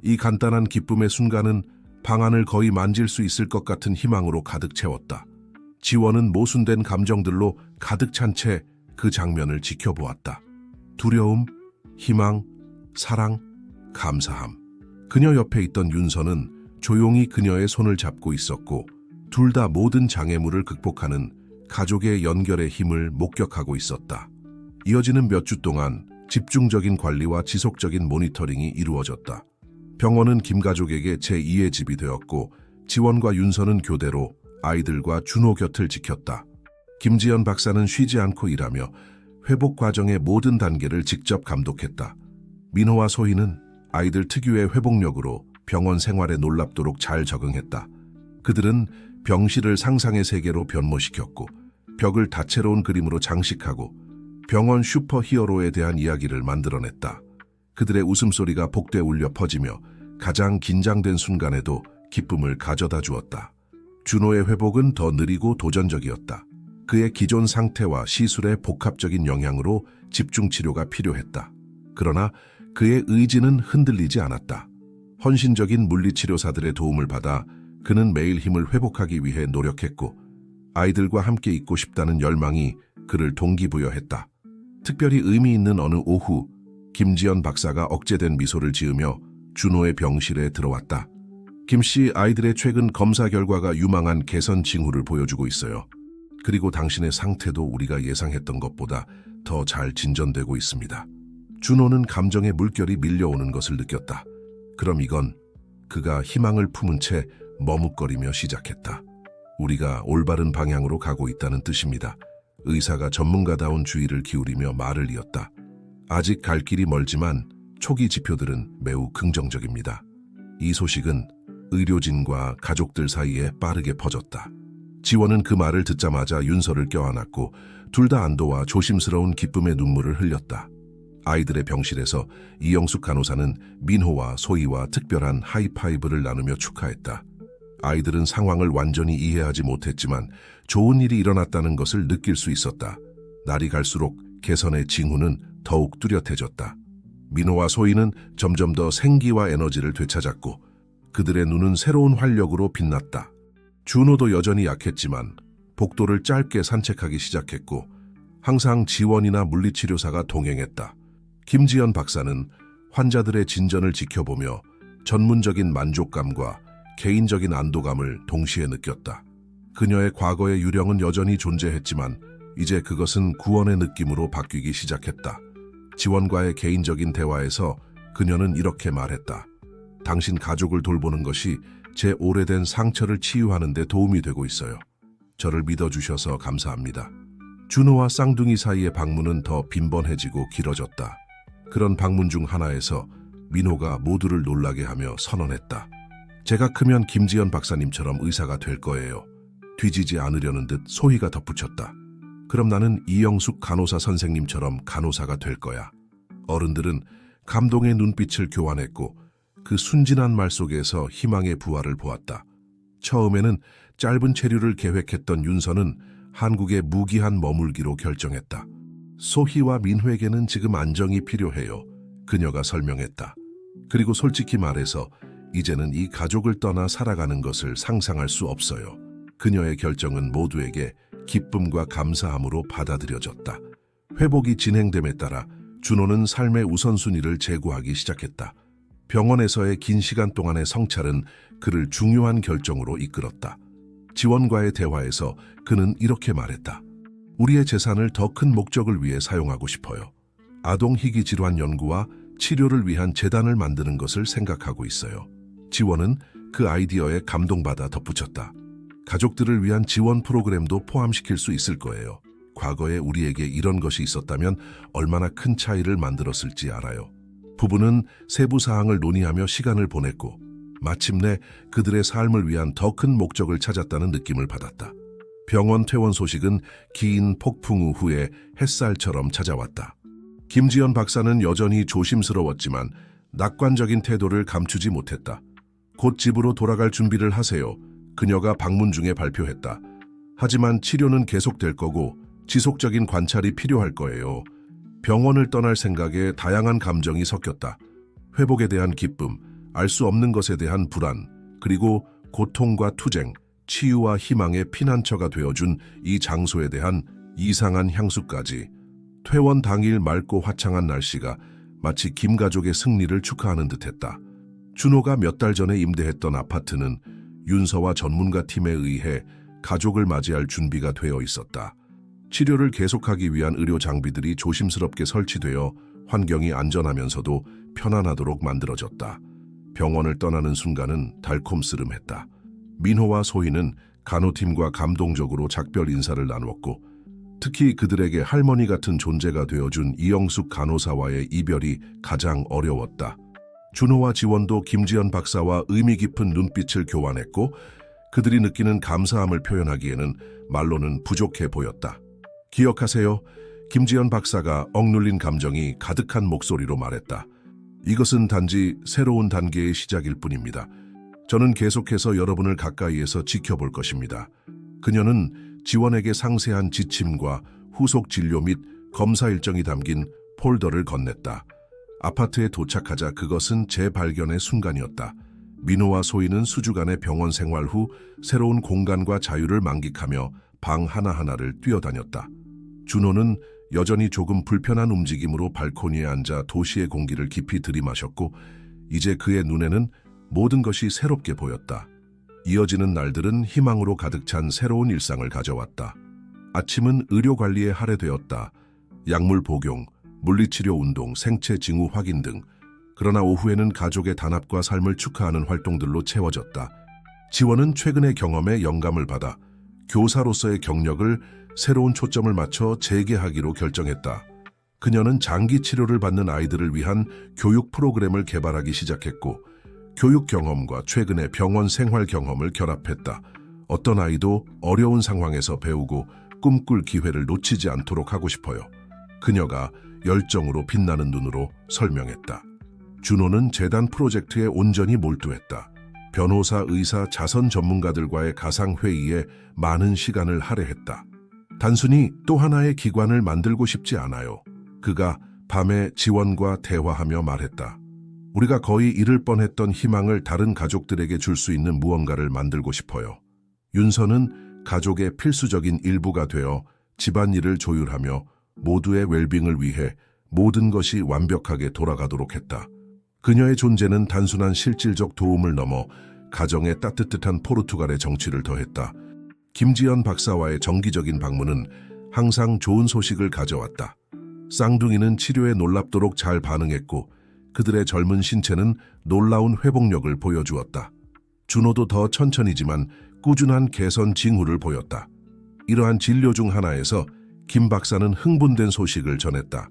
이 간단한 기쁨의 순간은 방안을 거의 만질 수 있을 것 같은 희망으로 가득 채웠다. 지원은 모순된 감정들로 가득 찬 채 그 장면을 지켜보았다. 두려움, 희망, 사랑, 감사함. 그녀 옆에 있던 윤서는 조용히 그녀의 손을 잡고 있었고 둘 다 모든 장애물을 극복하는 가족의 연결의 힘을 목격하고 있었다. 이어지는 몇 주 동안 집중적인 관리와 지속적인 모니터링이 이루어졌다. 병원은 김가족에게 제2의 집이 되었고 지원과 윤서는 교대로 아이들과 준호 곁을 지켰다. 김지연 박사는 쉬지 않고 일하며 회복 과정의 모든 단계를 직접 감독했다. 민호와 소희는 아이들 특유의 회복력으로 병원 생활에 놀랍도록 잘 적응했다. 그들은 병실을 상상의 세계로 변모시켰고 벽을 다채로운 그림으로 장식하고 병원 슈퍼히어로에 대한 이야기를 만들어냈다. 그들의 웃음소리가 복되어 울려 퍼지며 가장 긴장된 순간에도 기쁨을 가져다 주었다. 준호의 회복은 더 느리고 도전적이었다. 그의 기존 상태와 시술의 복합적인 영향으로 집중치료가 필요했다. 그러나 그의 의지는 흔들리지 않았다. 헌신적인 물리치료사들의 도움을 받아 그는 매일 힘을 회복하기 위해 노력했고 아이들과 함께 있고 싶다는 열망이 그를 동기부여했다. 특별히 의미 있는 어느 오후 김지연 박사가 억제된 미소를 지으며 준호의 병실에 들어왔다. 김씨, 아이들의 최근 검사 결과가 유망한 개선 징후를 보여주고 있어요. 그리고 당신의 상태도 우리가 예상했던 것보다 더 잘 진전되고 있습니다. 준호는 감정의 물결이 밀려오는 것을 느꼈다. 그럼 이건 그가 희망을 품은 채 머뭇거리며 시작했다. 우리가 올바른 방향으로 가고 있다는 뜻입니다. 의사가 전문가다운 주의를 기울이며 말을 이었다. 아직 갈 길이 멀지만 초기 지표들은 매우 긍정적입니다. 이 소식은 의료진과 가족들 사이에 빠르게 퍼졌다. 지원은 그 말을 듣자마자 윤서를 껴안았고 둘 다 안도와 조심스러운 기쁨의 눈물을 흘렸다. 아이들의 병실에서 이영숙 간호사는 민호와 소희와 특별한 하이파이브를 나누며 축하했다. 아이들은 상황을 완전히 이해하지 못했지만 좋은 일이 일어났다는 것을 느낄 수 있었다. 날이 갈수록 개선의 징후는 더욱 뚜렷해졌다. 민호와 소희는 점점 더 생기와 에너지를 되찾았고 그들의 눈은 새로운 활력으로 빛났다. 준호도 여전히 약했지만 복도를 짧게 산책하기 시작했고 항상 지원이나 물리치료사가 동행했다. 김지연 박사는 환자들의 진전을 지켜보며 전문적인 만족감과 개인적인 안도감을 동시에 느꼈다. 그녀의 과거의 유령은 여전히 존재했지만 이제 그것은 구원의 느낌으로 바뀌기 시작했다. 지원과의 개인적인 대화에서 그녀는 이렇게 말했다. 당신 가족을 돌보는 것이 제 오래된 상처를 치유하는 데 도움이 되고 있어요. 저를 믿어주셔서 감사합니다. 준호와 쌍둥이 사이의 방문은 더 빈번해지고 길어졌다. 그런 방문 중 하나에서 민호가 모두를 놀라게 하며 선언했다. 제가 크면 김지연 박사님처럼 의사가 될 거예요. 뒤지지 않으려는 듯 소희가 덧붙였다. 그럼 나는 이영숙 간호사 선생님처럼 간호사가 될 거야. 어른들은 감동의 눈빛을 교환했고 그 순진한 말 속에서 희망의 부활을 보았다. 처음에는 짧은 체류를 계획했던 윤서는 한국에 무기한 머물기로 결정했다. 소희와 민호에게는 지금 안정이 필요해요. 그녀가 설명했다. 그리고 솔직히 말해서 이제는 이 가족을 떠나 살아가는 것을 상상할 수 없어요. 그녀의 결정은 모두에게 기쁨과 감사함으로 받아들여졌다. 회복이 진행됨에 따라 준호는 삶의 우선순위를 제고하기 시작했다. 병원에서의 긴 시간 동안의 성찰은 그를 중요한 결정으로 이끌었다. 지원과의 대화에서 그는 이렇게 말했다. 우리의 재산을 더 큰 목적을 위해 사용하고 싶어요. 아동희귀 질환 연구와 치료를 위한 재단을 만드는 것을 생각하고 있어요. 지원은 그 아이디어에 감동받아 덧붙였다. 가족들을 위한 지원 프로그램도 포함시킬 수 있을 거예요. 과거에 우리에게 이런 것이 있었다면 얼마나 큰 차이를 만들었을지 알아요. 부부는 세부 사항을 논의하며 시간을 보냈고 마침내 그들의 삶을 위한 더 큰 목적을 찾았다는 느낌을 받았다. 병원 퇴원 소식은 긴 폭풍 후에 햇살처럼 찾아왔다. 김지연 박사는 여전히 조심스러웠지만 낙관적인 태도를 감추지 못했다. 곧 집으로 돌아갈 준비를 하세요. 그녀가 방문 중에 발표했다. 하지만 치료는 계속될 거고 지속적인 관찰이 필요할 거예요. 병원을 떠날 생각에 다양한 감정이 섞였다. 회복에 대한 기쁨, 알 수 없는 것에 대한 불안, 그리고 고통과 투쟁, 치유와 희망의 피난처가 되어준 이 장소에 대한 이상한 향수까지. 퇴원 당일 맑고 화창한 날씨가 마치 김 가족의 승리를 축하하는 듯했다. 준호가 몇 달 전에 임대했던 아파트는 윤서와 전문가 팀에 의해 가족을 맞이할 준비가 되어 있었다. 치료를 계속하기 위한 의료 장비들이 조심스럽게 설치되어 환경이 안전하면서도 편안하도록 만들어졌다. 병원을 떠나는 순간은 달콤스름했다. 민호와 소희는 간호팀과 감동적으로 작별 인사를 나누었고 특히 그들에게 할머니 같은 존재가 되어준 이영숙 간호사와의 이별이 가장 어려웠다. 준호와 지원도 김지연 박사와 의미 깊은 눈빛을 교환했고 그들이 느끼는 감사함을 표현하기에는 말로는 부족해 보였다. 기억하세요. 김지연 박사가 억눌린 감정이 가득한 목소리로 말했다. 이것은 단지 새로운 단계의 시작일 뿐입니다. 저는 계속해서 여러분을 가까이에서 지켜볼 것입니다. 그녀는 지원에게 상세한 지침과 후속 진료 및 검사 일정이 담긴 폴더를 건넸다. 아파트에 도착하자 그것은 재발견의 순간이었다. 민호와 소희는 수주간의 병원 생활 후 새로운 공간과 자유를 만끽하며 방 하나하나를 뛰어다녔다. 준호는 여전히 조금 불편한 움직임으로 발코니에 앉아 도시의 공기를 깊이 들이마셨고 이제 그의 눈에는 모든 것이 새롭게 보였다. 이어지는 날들은 희망으로 가득 찬 새로운 일상을 가져왔다. 아침은 의료관리에 할애되었다. 약물 복용, 물리치료 운동, 생체 징후 확인 등. 그러나 오후에는 가족의 단합과 삶을 축하하는 활동들로 채워졌다. 지원은 최근의 경험에 영감을 받아 교사로서의 경력을 새로운 초점을 맞춰 재개하기로 결정했다. 그녀는 장기 치료를 받는 아이들을 위한 교육 프로그램을 개발하기 시작했고 교육 경험과 최근의 병원 생활 경험을 결합했다. 어떤 아이도 어려운 상황에서 배우고 꿈꿀 기회를 놓치지 않도록 하고 싶어요. 그녀가 열정으로 빛나는 눈으로 설명했다. 준호는 재단 프로젝트에 온전히 몰두했다. 변호사, 의사, 자선 전문가들과의 가상회의에 많은 시간을 할애했다. 단순히 또 하나의 기관을 만들고 싶지 않아요. 그가 밤에 지원과 대화하며 말했다. 우리가 거의 잃을 뻔했던 희망을 다른 가족들에게 줄 수 있는 무언가를 만들고 싶어요. 윤서는 가족의 필수적인 일부가 되어 집안일을 조율하며 모두의 웰빙을 위해 모든 것이 완벽하게 돌아가도록 했다. 그녀의 존재는 단순한 실질적 도움을 넘어 가정의 따뜻한 포르투갈의 정취를 더했다. 김지연 박사와의 정기적인 방문은 항상 좋은 소식을 가져왔다. 쌍둥이는 치료에 놀랍도록 잘 반응했고 그들의 젊은 신체는 놀라운 회복력을 보여주었다. 준호도 더 천천히지만 꾸준한 개선 징후를 보였다. 이러한 진료 중 하나에서 김 박사는 흥분된 소식을 전했다.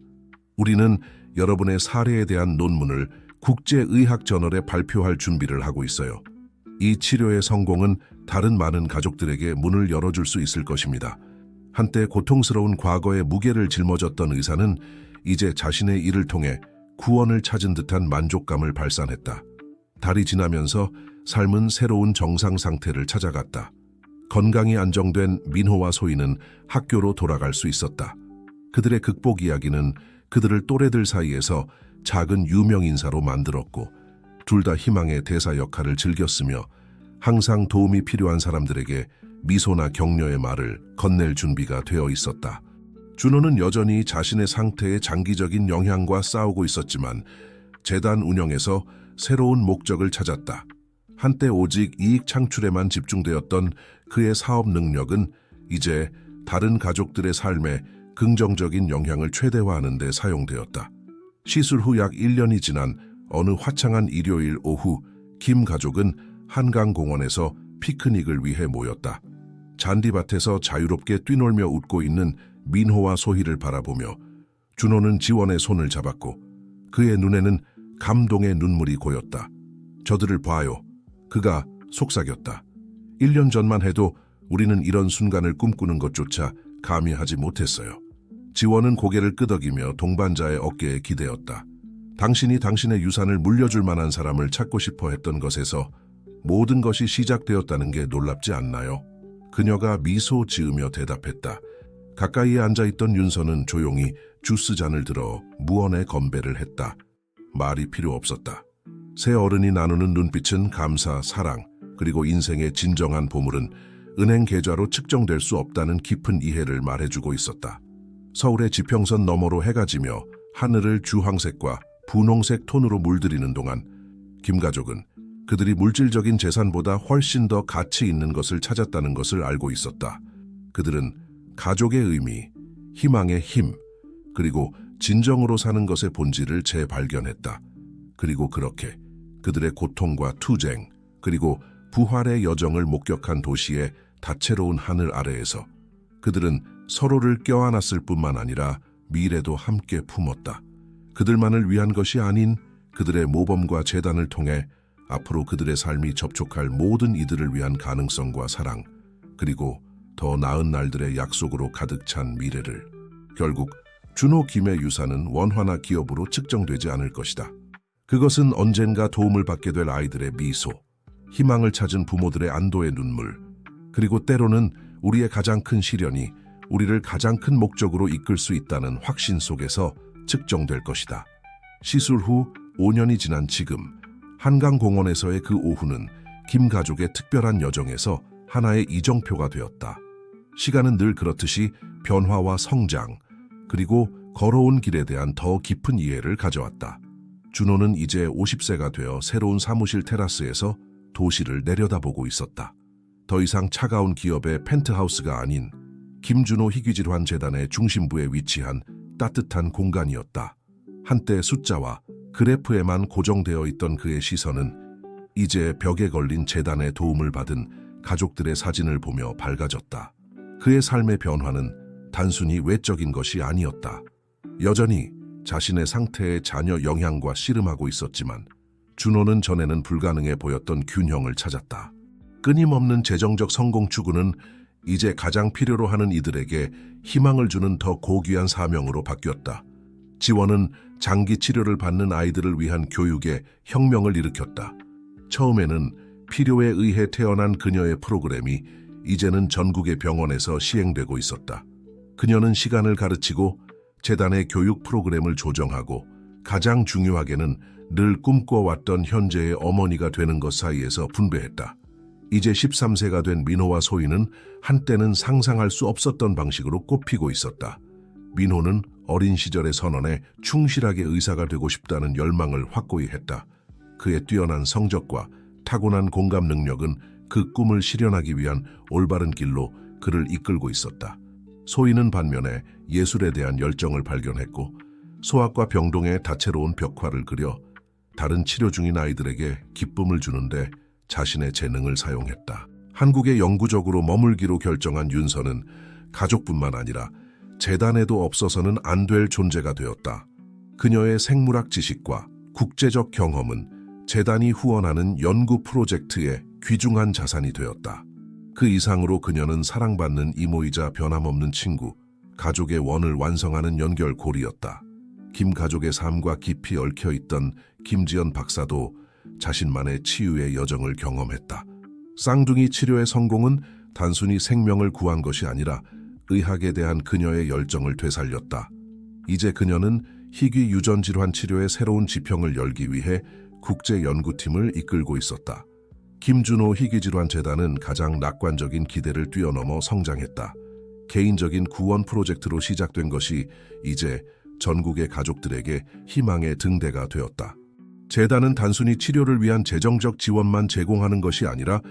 우리는 여러분의 사례에 대한 논문을 국제의학저널에 발표할 준비를 하고 있어요. 이 치료의 성공은 다른 많은 가족들에게 문을 열어줄 수 있을 것입니다. 한때 고통스러운 과거의 무게를 짊어졌던 의사는 이제 자신의 일을 통해 구원을 찾은 듯한 만족감을 발산했다. 달이 지나면서 삶은 새로운 정상 상태를 찾아갔다. 건강이 안정된 민호와 소희는 학교로 돌아갈 수 있었다. 그들의 극복 이야기는 그들을 또래들 사이에서 작은 유명 인사로 만들었고 둘 다 희망의 대사 역할을 즐겼으며 항상 도움이 필요한 사람들에게 미소나 격려의 말을 건넬 준비가 되어 있었다. 준호는 여전히 자신의 상태에 장기적인 영향과 싸우고 있었지만 재단 운영에서 새로운 목적을 찾았다. 한때 오직 이익 창출에만 집중되었던 그의 사업 능력은 이제 다른 가족들의 삶에 긍정적인 영향을 최대화하는 데 사용되었다. 시술 후 약 1년이 지난 어느 화창한 일요일 오후, 김 가족은 한강공원에서 피크닉을 위해 모였다. 잔디밭에서 자유롭게 뛰놀며 웃고 있는 민호와 소희를 바라보며 준호는 지원의 손을 잡았고 그의 눈에는 감동의 눈물이 고였다. 저들을 봐요. 그가 속삭였다. 1년 전만 해도 우리는 이런 순간을 꿈꾸는 것조차 감히 하지 못했어요. 지원은 고개를 끄덕이며 동반자의 어깨에 기대었다. 당신이 당신의 유산을 물려줄 만한 사람을 찾고 싶어 했던 것에서 모든 것이 시작되었다는 게 놀랍지 않나요? 그녀가 미소 지으며 대답했다. 가까이에 앉아있던 윤서는 조용히 주스 잔을 들어 무언의 건배를 했다. 말이 필요 없었다. 세 어른이 나누는 눈빛은 감사, 사랑, 그리고 인생의 진정한 보물은 은행 계좌로 측정될 수 없다는 깊은 이해를 말해주고 있었다. 서울의 지평선 너머로 해가 지며 하늘을 주황색과 분홍색 톤으로 물들이는 동안 김 가족은 그들이 물질적인 재산보다 훨씬 더 가치 있는 것을 찾았다는 것을 알고 있었다. 그들은 가족의 의미, 희망의 힘, 그리고 진정으로 사는 것의 본질을 재발견했다. 그리고 그렇게 그들의 고통과 투쟁, 그리고 부활의 여정을 목격한 도시의 다채로운 하늘 아래에서 그들은 서로를 껴안았을 뿐만 아니라 미래도 함께 품었다. 그들만을 위한 것이 아닌 그들의 모범과 재단을 통해 앞으로 그들의 삶이 접촉할 모든 이들을 위한 가능성과 사랑, 그리고 더 나은 날들의 약속으로 가득 찬 미래를. 결국 준호 김의 유산은 원화나 기업으로 측정되지 않을 것이다. 그것은 언젠가 도움을 받게 될 아이들의 미소, 희망을 찾은 부모들의 안도의 눈물, 그리고 때로는 우리의 가장 큰 시련이 우리를 가장 큰 목적으로 이끌 수 있다는 확신 속에서 측정될 것이다. 시술 후 5년이 지난 지금, 한강공원에서의 그 오후는 김 가족의 특별한 여정에서 하나의 이정표가 되었다. 시간은 늘 그렇듯이 변화와 성장, 그리고 걸어온 길에 대한 더 깊은 이해를 가져왔다. 준호는 이제 50세가 되어 새로운 사무실 테라스에서 도시를 내려다보고 있었다. 더 이상 차가운 기업의 펜트하우스가 아닌 김준호 희귀질환 재단의 중심부에 위치한 따뜻한 공간이었다. 한때 숫자와 그래프에만 고정되어 있던 그의 시선은 이제 벽에 걸린 재단의 도움을 받은 가족들의 사진을 보며 밝아졌다. 그의 삶의 변화는 단순히 외적인 것이 아니었다. 여전히 자신의 상태에 자녀 영향과 씨름하고 있었지만 준호는 전에는 불가능해 보였던 균형을 찾았다. 끊임없는 재정적 성공 추구는 이제 가장 필요로 하는 이들에게 희망을 주는 더 고귀한 사명으로 바뀌었다. 지원은 장기 치료를 받는 아이들을 위한 교육에 혁명을 일으켰다. 처음에는 필요에 의해 태어난 그녀의 프로그램이 이제는 전국의 병원에서 시행되고 있었다. 그녀는 시간을 가르치고 재단의 교육 프로그램을 조정하고 가장 중요하게는 늘 꿈꿔왔던 현재의 어머니가 되는 것 사이에서 분배했다. 이제 13세가 된 민호와 소희는 한때는 상상할 수 없었던 방식으로 꽃피고 있었다. 민호는 어린 시절의 선언에 충실하게 의사가 되고 싶다는 열망을 확고히 했다. 그의 뛰어난 성적과 타고난 공감 능력은 그 꿈을 실현하기 위한 올바른 길로 그를 이끌고 있었다. 소희는 반면에 예술에 대한 열정을 발견했고 소아과 병동의 다채로운 벽화를 그려 다른 치료 중인 아이들에게 기쁨을 주는데 자신의 재능을 사용했다. 한국에 영구적으로 머물기로 결정한 윤서는 가족뿐만 아니라 재단에도 없어서는 안 될 존재가 되었다. 그녀의 생물학 지식과 국제적 경험은 재단이 후원하는 연구 프로젝트의 귀중한 자산이 되었다. 그 이상으로 그녀는 사랑받는 이모이자 변함없는 친구, 가족의 원을 완성하는 연결고리였다. 김 가족의 삶과 깊이 얽혀있던 김지연 박사도 자신만의 치유의 여정을 경험했다. 쌍둥이 치료의 성공은 단순히 생명을 구한 것이 아니라 의학에 대한 그녀의 열정을 되살렸다. 이제 그녀는 희귀 유전 질환 치료의 새로운 지평을 열기 위해 국제 연구팀을 이끌고 있었다. 김준호 희귀질환재단은 가장 낙관적인 기대를 뛰어넘어 성장했다. 개인적인 구원 프로젝트로 시작된 것이 이제 전국의 가족들에게 희망의 등대가 되었다. 재단은 단순히 치료를 위한 재정적 지원만 제공하는 것이 아니라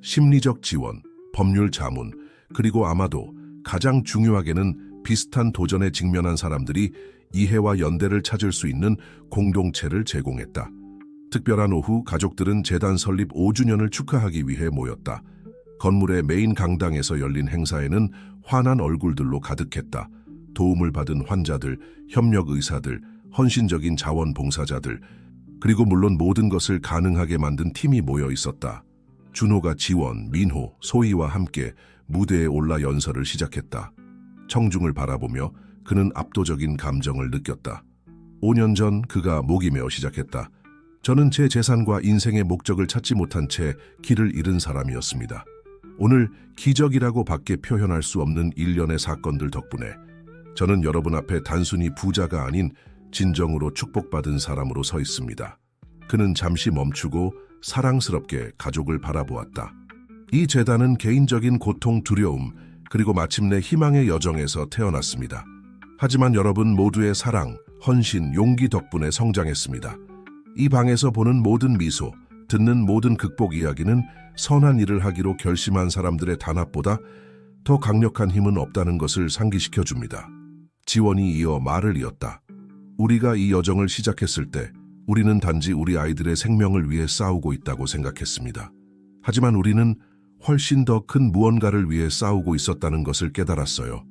심리적 지원, 법률 자문, 그리고 아마도 가장 중요하게는 비슷한 도전에 직면한 사람들이 이해와 연대를 찾을 수 있는 공동체를 제공했다. 특별한 오후, 가족들은 재단 설립 5주년을 축하하기 위해 모였다. 건물의 메인 강당에서 열린 행사에는 환한 얼굴들로 가득했다. 도움을 받은 환자들, 협력 의사들, 헌신적인 자원봉사자들, 그리고 물론 모든 것을 가능하게 만든 팀이 모여 있었다. 준호가 지원, 민호, 소희와 함께 무대에 올라 연설을 시작했다. 청중을 바라보며 그는 압도적인 감정을 느꼈다. 5년 전 그가 목이 메어 시작했다. 저는 제 재산과 인생의 목적을 찾지 못한 채 길을 잃은 사람이었습니다. 오늘 기적이라고 밖에 표현할 수 없는 일련의 사건들 덕분에 저는 여러분 앞에 단순히 부자가 아닌 진정으로 축복받은 사람으로 서 있습니다. 그는 잠시 멈추고 사랑스럽게 가족을 바라보았다. 이 재단은 개인적인 고통, 두려움, 그리고 마침내 희망의 여정에서 태어났습니다. 하지만 여러분 모두의 사랑, 헌신, 용기 덕분에 성장했습니다. 이 방에서 보는 모든 미소, 듣는 모든 극복 이야기는 선한 일을 하기로 결심한 사람들의 단합보다 더 강력한 힘은 없다는 것을 상기시켜줍니다. 지원이 이어 말을 이었다. 우리가 이 여정을 시작했을 때 우리는 단지 우리 아이들의 생명을 위해 싸우고 있다고 생각했습니다. 하지만 우리는 훨씬 더 큰 무언가를 위해 싸우고 있었다는 것을 깨달았어요.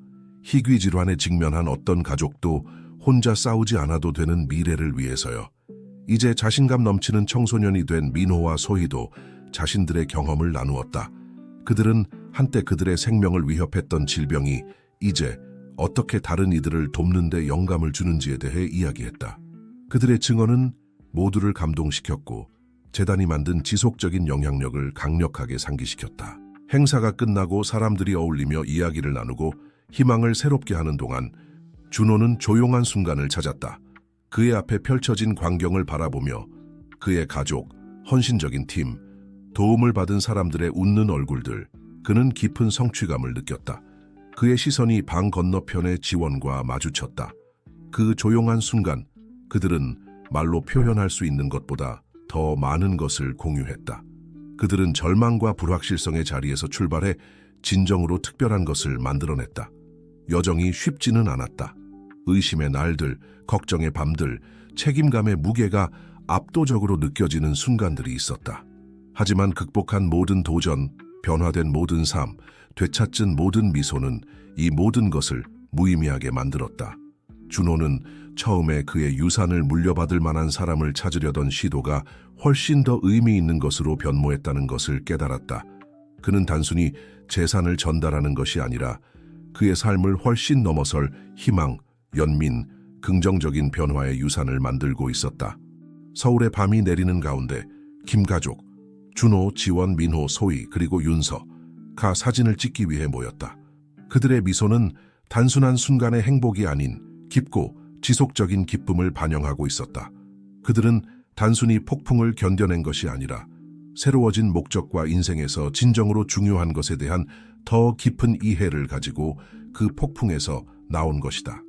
희귀 질환에 직면한 어떤 가족도 혼자 싸우지 않아도 되는 미래를 위해서요. 이제 자신감 넘치는 청소년이 된 민호와 소희도 자신들의 경험을 나누었다. 그들은 한때 그들의 생명을 위협했던 질병이 이제 어떻게 다른 이들을 돕는 데 영감을 주는지에 대해 이야기했다. 그들의 증언은 모두를 감동시켰고 재단이 만든 지속적인 영향력을 강력하게 상기시켰다. 행사가 끝나고 사람들이 어울리며 이야기를 나누고 희망을 새롭게 하는 동안 준호는 조용한 순간을 찾았다. 그의 앞에 펼쳐진 광경을 바라보며 그의 가족, 헌신적인 팀, 도움을 받은 사람들의 웃는 얼굴들, 그는 깊은 성취감을 느꼈다. 그의 시선이 방 건너편의 지원과 마주쳤다. 그 조용한 순간 그들은 말로 표현할 수 있는 것보다 더 많은 것을 공유했다. 그들은 절망과 불확실성의 자리에서 출발해 진정으로 특별한 것을 만들어냈다. 여정이 쉽지는 않았다. 의심의 날들, 걱정의 밤들, 책임감의 무게가 압도적으로 느껴지는 순간들이 있었다. 하지만 극복한 모든 도전, 변화된 모든 삶, 되찾은 모든 미소는 이 모든 것을 무의미하게 만들었다. 준호는 처음에 그의 유산을 물려받을 만한 사람을 찾으려던 시도가 훨씬 더 의미 있는 것으로 변모했다는 것을 깨달았다. 그는 단순히 재산을 전달하는 것이 아니라 그의 삶을 훨씬 넘어설 희망, 연민, 긍정적인 변화의 유산을 만들고 있었다. 서울의 밤이 내리는 가운데 김가족, 준호, 지원, 민호, 소희, 그리고 윤서가 사진을 찍기 위해 모였다. 그들의 미소는 단순한 순간의 행복이 아닌 깊고 지속적인 기쁨을 반영하고 있었다. 그들은 단순히 폭풍을 견뎌낸 것이 아니라 새로워진 목적과 인생에서 진정으로 중요한 것에 대한 더 깊은 이해를 가지고 그 폭풍에서 나온 것이다.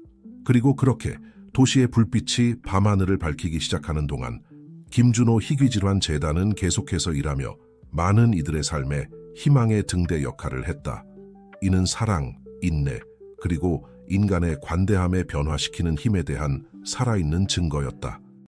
그리고 그렇게 도시의 불빛이 밤하늘을 밝히기 시작하는 동안 김준호 희귀질환 재단은 계속해서 일하며 많은 이들의 삶에 희망의 등대 역할을 했다. 이는 사랑, 인내, 그리고 인간의 관대함에 변화시키는 힘에 대한 살아있는 증거였다.